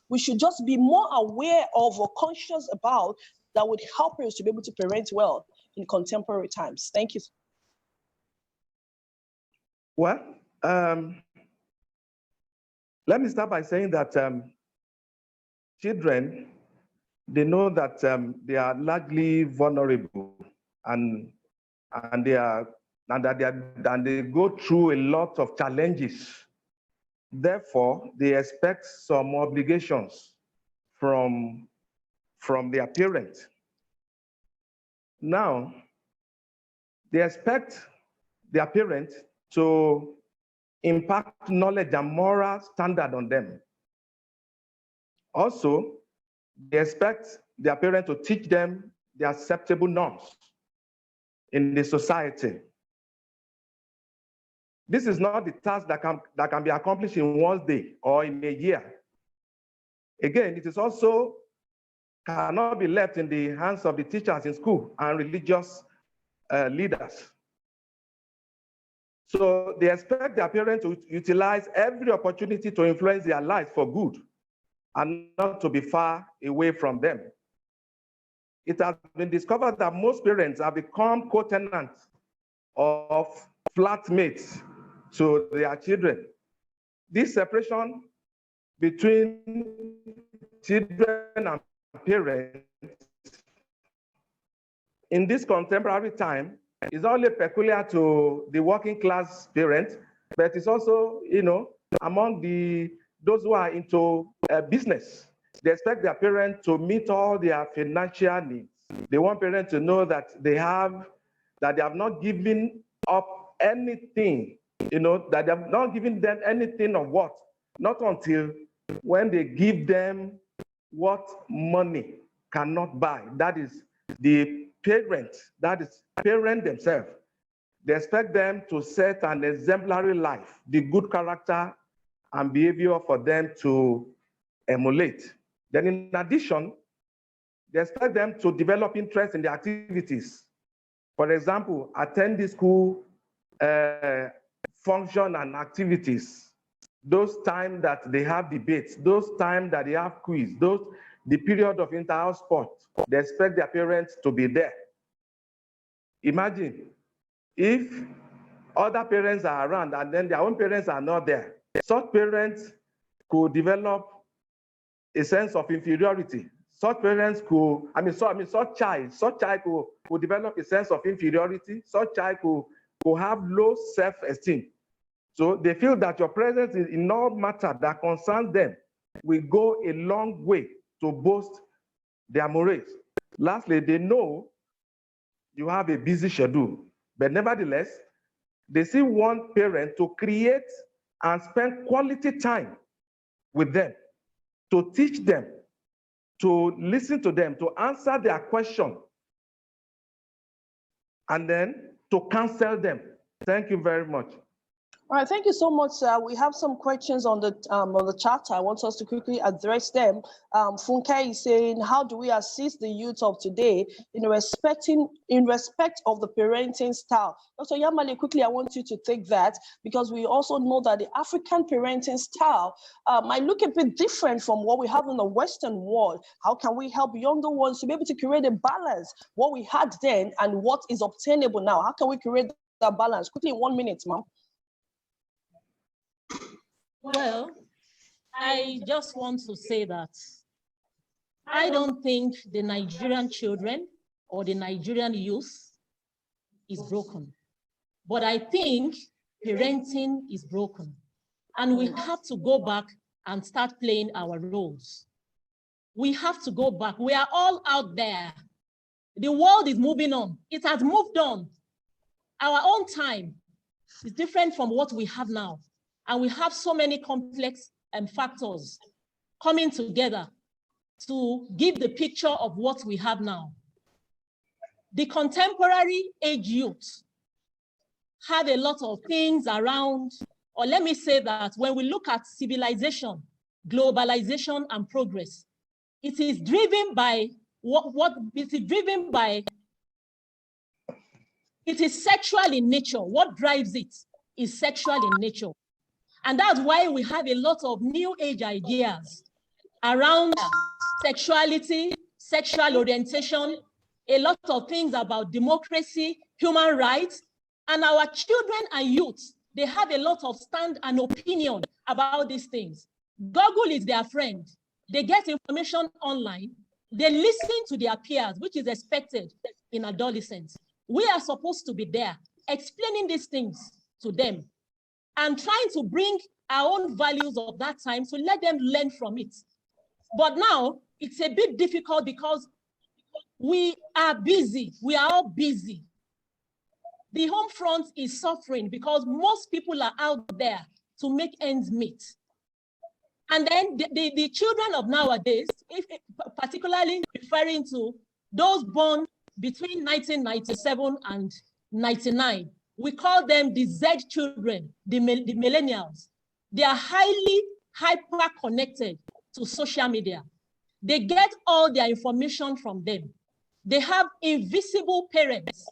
we should just be more aware of or conscious about that would help us to be able to parent well in contemporary times? Thank you. Well, let me start by saying that children, they know that they are largely vulnerable and they go through a lot of challenges. Therefore, they expect some obligations from their parents. Now, they expect their parents to impact knowledge and moral standard on them. Also, they expect their parents to teach them the acceptable norms in the society. This is not the task that can be accomplished in one day or in a year. Again, it is also cannot be left in the hands of the teachers in school and religious leaders. So they expect their parents to utilize every opportunity to influence their lives for good and not to be far away from them. It has been discovered that most parents have become co-tenants of flatmates to their children. This separation between children and parents in this contemporary time is only peculiar to the working class parents, but it's also, among those who are into business. They expect their parents to meet all their financial needs. They want parents to know that they have not given up anything, that they have not given them anything of what, not until when they give them what money cannot buy. That is the parent themselves. They expect them to set an exemplary life, the good character and behavior for them to emulate. Then in addition, they expect them to develop interest in the activities. For example, attend the school function and activities. those times that they have debates, those times that they have quiz, the period of inter-house sport, they expect their parents to be there. Imagine if other parents are around and then their own parents are not there. Such parents could develop a sense of inferiority. Such parents could, such child could develop a sense of inferiority. Such child could have low self-esteem. So they feel that your presence in all matter that concerns them will go a long way to boost their morals. Lastly, they know you have a busy schedule, but nevertheless, they still want parents to create and spend quality time with them, to teach them, to listen to them, to answer their question, and then to counsel them. Thank you very much. All right, thank you so much. We have some questions on the chat. I want us to quickly address them. Funke is saying, how do we assist the youth of today in respect of the parenting style? Dr. Yamale, quickly, I want you to take that, because we also know that the African parenting style might look a bit different from what we have in the Western world. How can we help younger ones to be able to create a balance, what we had then and what is obtainable now? How can we create that balance? Quickly, in 1 minute, ma'am. Well, I just want to say that I don't think the Nigerian children or the Nigerian youth is broken, but I think parenting is broken. And we have to go back and start playing our roles. We have to go back. We are all out there. The world is moving on. It has moved on. Our own time is different from what we have now. And we have so many complex factors coming together to give the picture of what we have now. The contemporary age youth have a lot of things around, or let me say that when we look at civilization, globalization, and progress, it is driven by it is sexual in nature. What drives it is sexual in nature. And that's why we have a lot of new age ideas around sexuality, sexual orientation, a lot of things about democracy, human rights, and our children and youth, they have a lot of stand and opinion about these things. Google is their friend. They get information online. They listen to their peers, which is expected in adolescents. We are supposed to be there explaining these things to them and trying to bring our own values of that time to let them learn from it. But now it's a bit difficult because we are busy. We are all busy. The home front is suffering because most people are out there to make ends meet. And then the children of nowadays, particularly referring to those born between 1997 and 99, we call them the Z children, the millennials. They are highly hyper-connected to social media. They get all their information from them. They have invisible parents,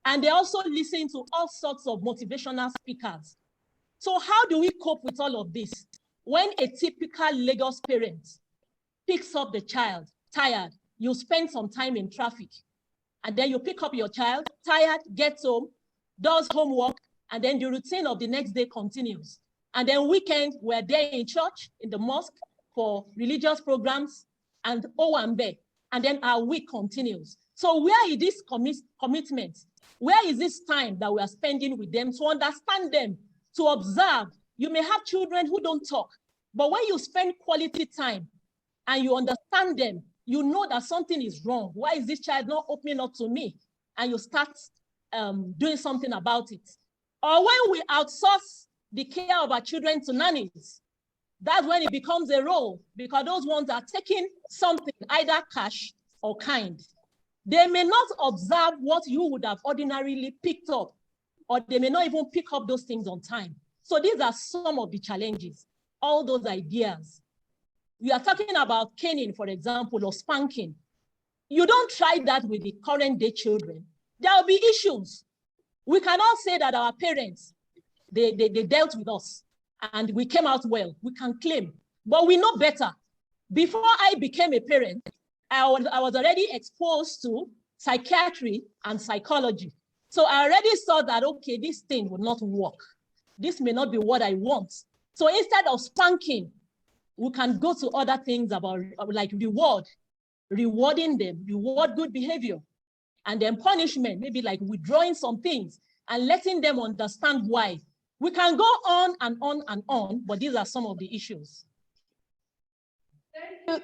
and they also listen to all sorts of motivational speakers. So how do we cope with all of this? When a typical Lagos parent picks up the child, tired, you spend some time in traffic, and then you pick up your child, tired, gets home, does homework, and then the routine of the next day continues. And then weekend, we're there in church, in the mosque, for religious programs, and Owambe, and then our week continues. So where is this commitment? Where is this time that we are spending with them to understand them, to observe? You may have children who don't talk, but when you spend quality time and you understand them, you know that something is wrong. Why is this child not opening up to me? And you start doing something about it. Or when we outsource the care of our children to nannies, that's when it becomes a role, because those ones are taking something, either cash or kind. They may not observe what you would have ordinarily picked up, or they may not even pick up those things on time. So these are some of the challenges, all those ideas. We are talking about caning, for example, or spanking. You don't try that with the current day children. There will be issues. We cannot say that our parents, they dealt with us. and we came out well, we can claim. But we know better. Before I became a parent, I was already exposed to psychiatry and psychology. So I already saw that, okay, this thing would not work. This may not be what I want. So instead of spanking, we can go to other things about like rewarding them, reward good behavior. And then punishment, maybe like withdrawing some things and letting them understand why. We can go on and on and on, but these are some of the issues.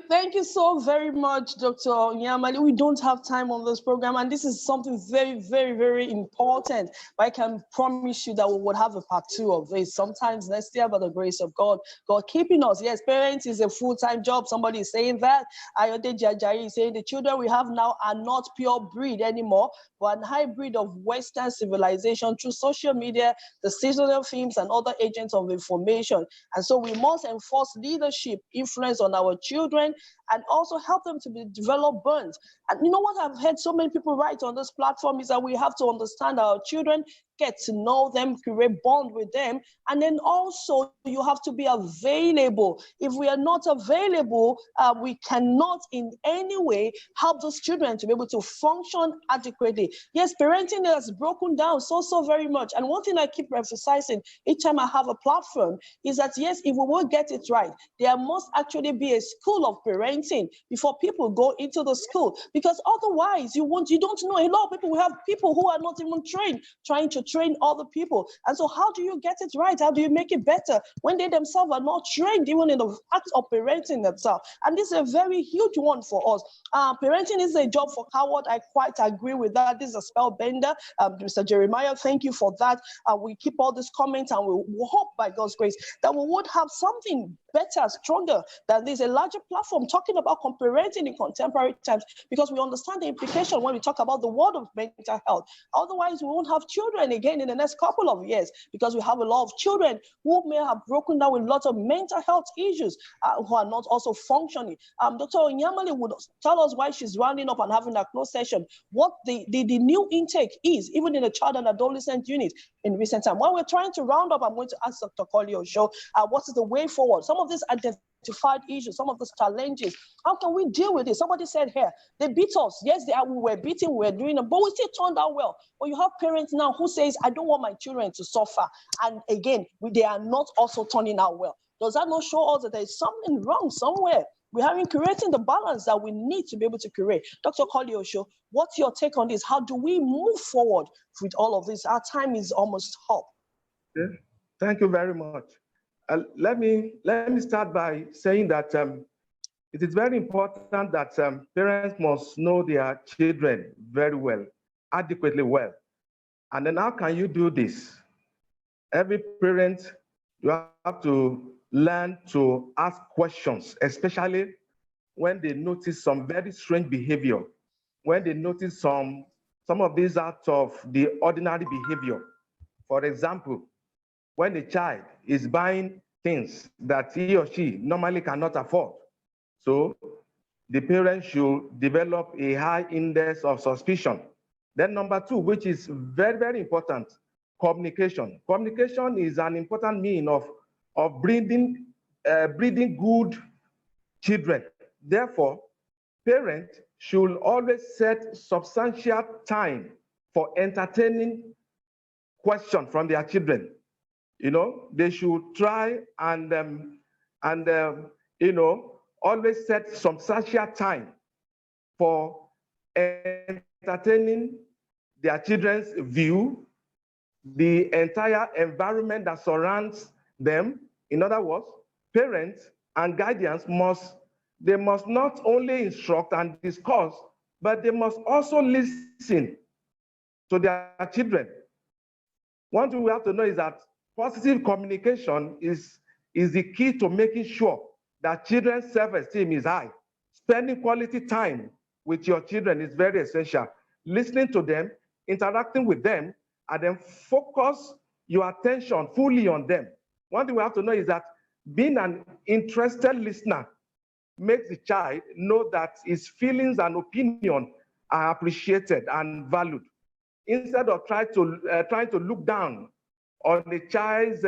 Thank you so very much, Dr. Nyamali. We don't have time on this program, and this is something very, very, very important. But I can promise you that we would have a part 2 of this sometimes next year by the grace of God. God keeping us. Yes, parents is a full-time job. Somebody is saying that. Ayode Jajari is saying the children we have now are not pure breed anymore, but an hybrid of Western civilization through social media, the seasonal themes, and other agents of information. And so we must enforce leadership, influence on our children, and also help them to develop bonds. And you know what I've heard so many people write on this platform is that we have to understand our children, get to know them, create bond with them, and then also you have to be available. If we are not available, we cannot in any way help those children to be able to function adequately. Yes, parenting has broken down so very much. And one thing I keep emphasizing each time I have a platform is that yes, if we will get it right, there must actually be a school of parenting before people go into the school, because otherwise you don't know. A lot of people, we have people who are not even trained, trying to train other people. And so how do you get it right? How do you make it better when they themselves are not trained even in the act of parenting themselves? And this is a very huge one for us. Parenting is a job for coward. I quite agree with that. This is a spell bender. Mr. Jeremiah, thank you for that. We keep all these comments, and we hope by God's grace that we would have something better, stronger than this, a larger platform talking about parenting in contemporary times, because we understand the implication when we talk about the world of mental health. Otherwise, we won't have children again in the next couple of years, because we have a lot of children who may have broken down with lots of mental health issues, who are not also functioning. Dr. Onyamale would tell us why she's rounding up and having a closed session, what the new intake is, even in the child and adolescent unit in recent time. While we're trying to round up, I'm going to ask Dr. Colley Osho, what is the way forward? Some of these identified issues, some of these challenges, how can we deal with it? Somebody said here, they beat us. Yes, we were beating, we were doing it, but we still turned out well. But you have parents now who says, I don't want my children to suffer. And again, they are not also turning out well. Does that not show us that there is something wrong somewhere? We haven't creating the balance that we need to be able to create. Dr. Colley Osho, what's your take on this? How do we move forward with all of this? Our time is almost up. Okay. Thank you very much. Let me start by saying that it is very important that parents must know their children very well, adequately well. And then how can you do this? Every parent, you have to learn to ask questions, especially when they notice some very strange behavior, when they notice some of these out of the ordinary behavior. For example, when a child is buying things that he or she normally cannot afford. So the parent should develop a high index of suspicion. Then number 2, which is very, very important, communication. Communication is an important means of breeding good children. Therefore, parents should always set substantial time for entertaining questions from their children. They should try and always set substantial time for entertaining their children's view, the entire environment that surrounds them. In other words, parents and guardians must not only instruct and discuss, but they must also listen to their children. One thing we have to know is that positive communication is the key to making sure that children's self-esteem is high. Spending quality time with your children is very essential. Listening to them, interacting with them, and then focus your attention fully on them. One thing we have to know is that being an interested listener makes the child know that his feelings and opinion are appreciated and valued. Instead of trying to look down on the child's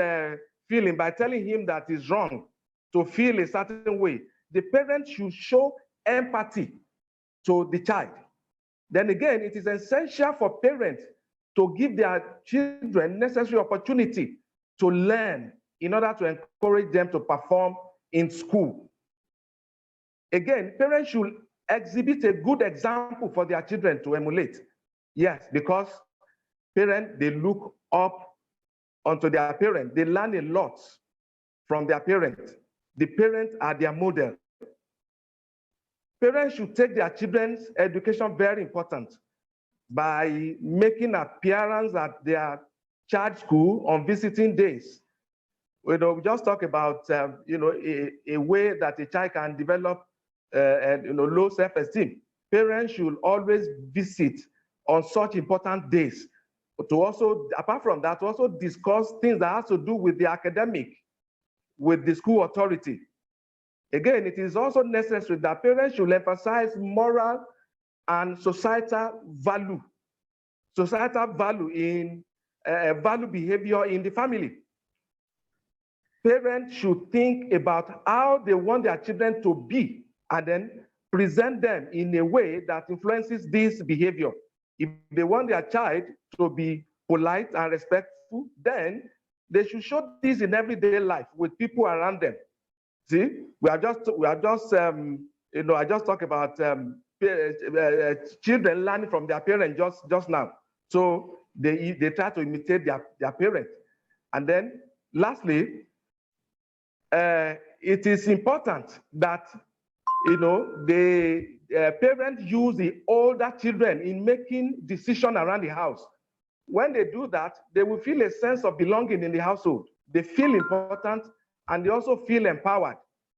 feeling by telling him that it's wrong to feel a certain way, the parent should show empathy to the child. Then again, it is essential for parents to give their children necessary opportunity to learn in order to encourage them to perform in school. Again, parents should exhibit a good example for their children to emulate. Yes, because parents, they look up onto their parents. They learn a lot from their parents. The parents are their model. Parents should take their children's education very important by making appearance at their child school on visiting days. We just talk about a way that a child can develop low self-esteem. Parents should always visit on such important days to also, apart from that, to also discuss things that have to do with the academic, with the school authority. Again, it is also necessary that parents should emphasize moral and societal value in value behavior in the family. Parents should think about how they want their children to be and then present them in a way that influences this behavior. If they want their child to be polite and respectful, then they should show this in everyday life with people around them. See, I just talked about children learning from their parents just now. So they try to imitate their parents. And then lastly, it is important that the parents use the older children in making decisions around the house. When they do that, they will feel a sense of belonging in the household. They feel important and they also feel empowered.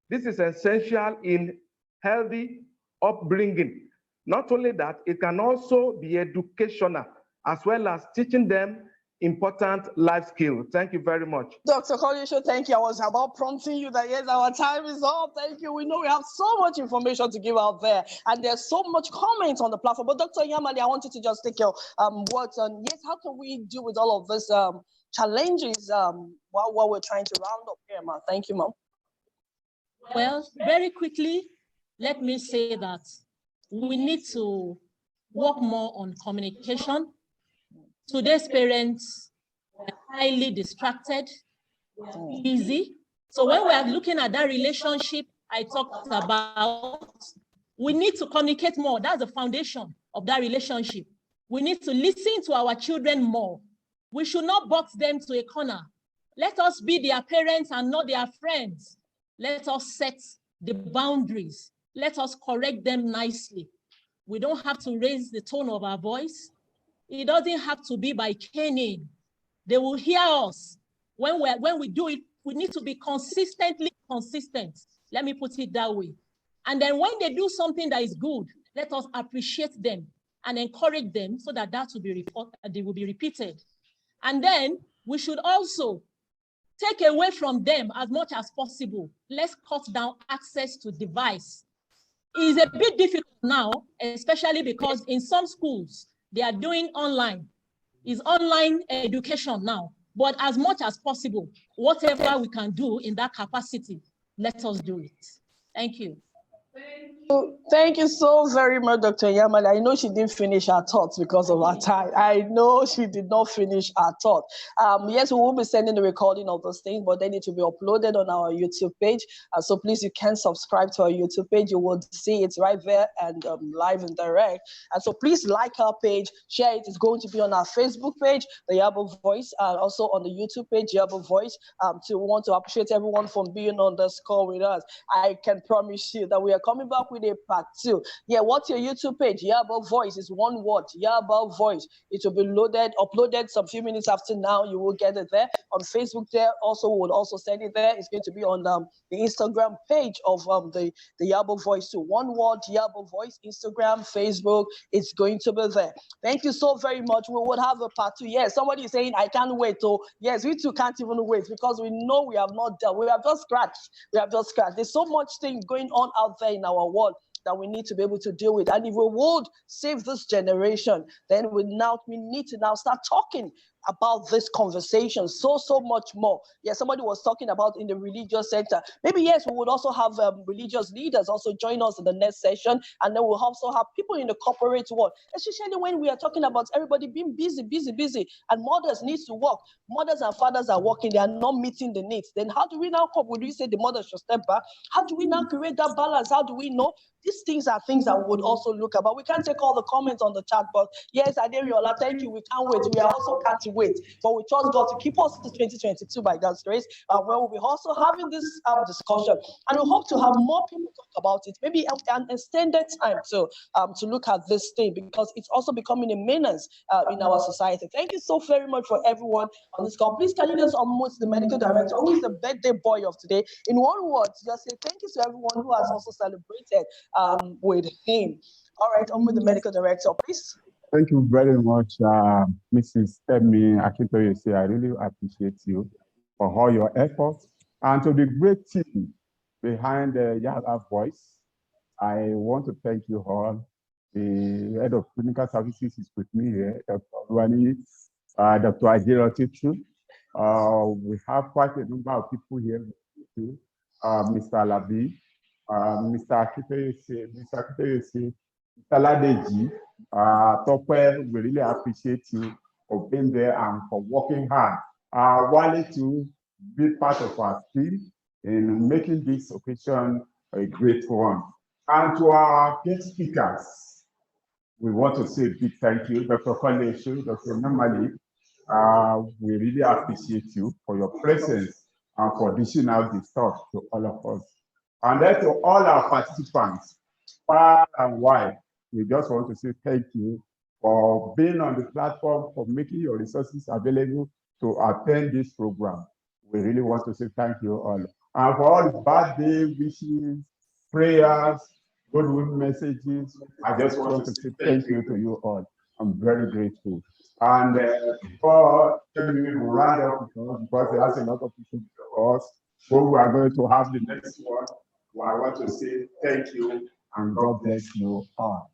This is essential in healthy upbringing. Not only that, it can also be educational as well as teaching them important life skills. Thank you very much. Dr. Kolisho, thank you. I was about prompting you that yes, our time is up. Thank you. We know we have so much information to give out there, and there's so much comments on the platform. But Dr. Yamali, I want you to just take your words on yes, how can we deal with all of this challenges while we're trying to round up here, ma'am? Thank you, ma'am. Well, very quickly, let me say that we need to work more on communication. Today's parents are highly distracted, busy. So when we are looking at that relationship I talked about, we need to communicate more. That's the foundation of that relationship. We need to listen to our children more. We should not box them to a corner. Let us be their parents and not their friends. Let us set the boundaries. Let us correct them nicely. We don't have to raise the tone of our voice. It doesn't have to be by caning. They will hear us. When we do it, we need to be consistently consistent. Let me put it that way. And then when they do something that is good, let us appreciate them and encourage them so that they will be repeated. And then we should also take away from them as much as possible. Let's cut down access to device. It's a bit difficult now, especially because in some schools, they are doing online. It's online education now. But as much as possible, whatever we can do in that capacity, let us do it. Thank you. Thank you so very much, Dr. Yamal. I know she didn't finish her thoughts because of her time. I know she did not finish her thought. Yes, we will be sending the recording of those things, but they need to be uploaded on our YouTube page. So please, you can subscribe to our YouTube page. You will see it right there and live and direct. And so please like our page, share it. It's going to be on our Facebook page, the Yaba Voice, and also on the YouTube page, Yaba Voice. To want to appreciate everyone for being on this call with us. I can promise you that we are coming back with a part 2. Yeah, what's your YouTube page? Yaba Voice is one word. Yaba Voice. It will be uploaded some few minutes after now. You will get it there on Facebook. There also will also send it there. It's going to be on the Instagram page of the Yaba Voice too. One word, Yaba Voice, Instagram, Facebook. It's going to be there. Thank you so very much. We will have a part 2. Yes, somebody is saying I can't wait. So yes, we too can't even wait because we know we have not done. We have just scratched. There's so much thing going on out there in our world that we need to be able to deal with. And if we would save this generation, then we need to now start talking about this conversation so much more. Yeah, somebody was talking about in the religious sector. Maybe yes, we would also have religious leaders also join us in the next session, and then we'll also have people in the corporate world, especially when we are talking about everybody being busy, and mothers need to work. Mothers and fathers are working, they are not meeting the needs. Then how do we now cope? Would we say the mother should step back? How do we now create that balance? How do we know? These things are things that we would also look at, but we can't take all the comments on the chat box. Yes, Aderiola, thank you. We can't wait. We are also can't wait. But we trust God to keep us to 2022 by God's grace, where we'll be also having this discussion. And we hope to have more people talk about it, maybe an extended time to look at this thing, because it's also becoming a menace in our society. Thank you so very much for everyone on this call. Please, can you just unmute the medical director, who is the birthday boy of today? In one word, just say thank you to everyone who has also celebrated with him. All right, on with the medical director, please. Thank you very much, Mrs. Emi Akintoyese. I really appreciate you for all your efforts. And to the great team behind the Yaba Voice, I want to thank you all. The head of clinical services is with me here, Dr. Ruani, Dr. Ajiro Tichu. We have quite a number of people here too. Mr. Alabi, Mr. Akintoyese, Mr. Ladeji, Tope, we really appreciate you for being there and for working hard. Wanted to be part of our team in making this occasion a great one. And to our guest speakers, we want to say a big thank you, Dr. Koneshu, Dr. Namali. We really appreciate you for your presence and for dishing out this talk to all of us. And then to all our participants, far and wide, we just want to say thank you for being on the platform, for making your resources available to attend this program. We really want to say thank you all. And for all the birthday wishes, prayers, good messages, I just want to say thank you to you all. I'm very grateful. And before we round up, because there's a lot of people for us, but we are going to have the next one. I want to say thank you and God bless you all.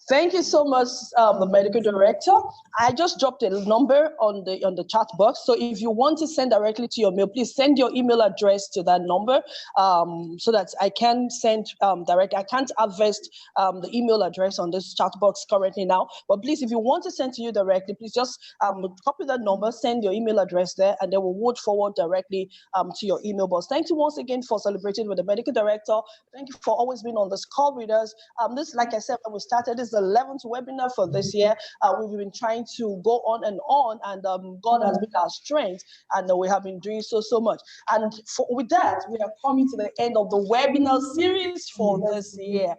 Thank you so much, the medical director. I just dropped a number on the chat box. So if you want to send directly to your mail, please send your email address to that number so that I can send direct. I can't harvest the email address on this chat box currently now. But please, if you want to send to you directly, please just copy that number, send your email address there, and then we'll would forward directly to your email box. Thank you once again for celebrating with the medical director. Thank you for always being on this call with us. This, like I said, when we started, this is the 11th webinar for this year. We've been trying to go on, and God has been our strength, and we have been doing so much. And with that, we are coming to the end of the webinar series for this year.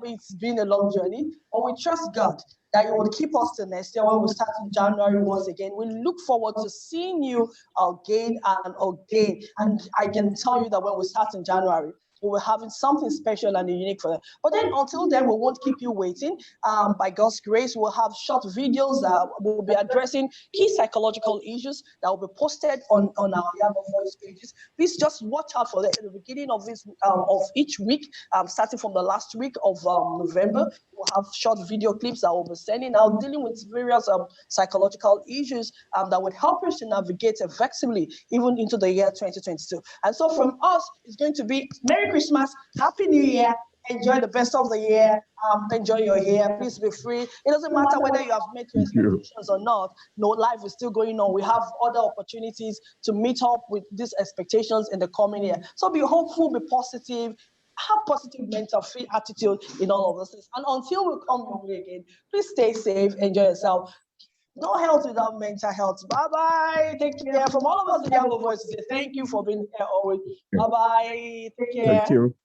It's been a long journey, but we trust God that you will keep us to next year when we start in January once again. We look forward to seeing you again and again. And I can tell you that when we start in January, we will having something special and unique for them. But then until then, we won't keep you waiting. By God's grace, we'll have short videos that will be addressing key psychological issues that will be posted on our Yaba Voice pages. Please just watch out for that at the beginning of this of each week, starting from the last week of November. We'll have short video clips that we'll be sending out dealing with various psychological issues that would help us to navigate effectively even into the year 2022. And so from us, it's going to be Merry Christmas, Happy New Year, enjoy the best of the year, enjoy your hair, please be free. It doesn't matter whether you have met your expectations or not, no, life is still going on. We have other opportunities to meet up with these expectations in the coming year. So be hopeful, be positive, have positive mental free attitude in all of those things. And until we come your way again, please stay safe, enjoy yourself. No health without mental health. Bye-bye. Take care. From all of us at Yaba Voice, thank you for being here always. Bye-bye. Take care. Thank you.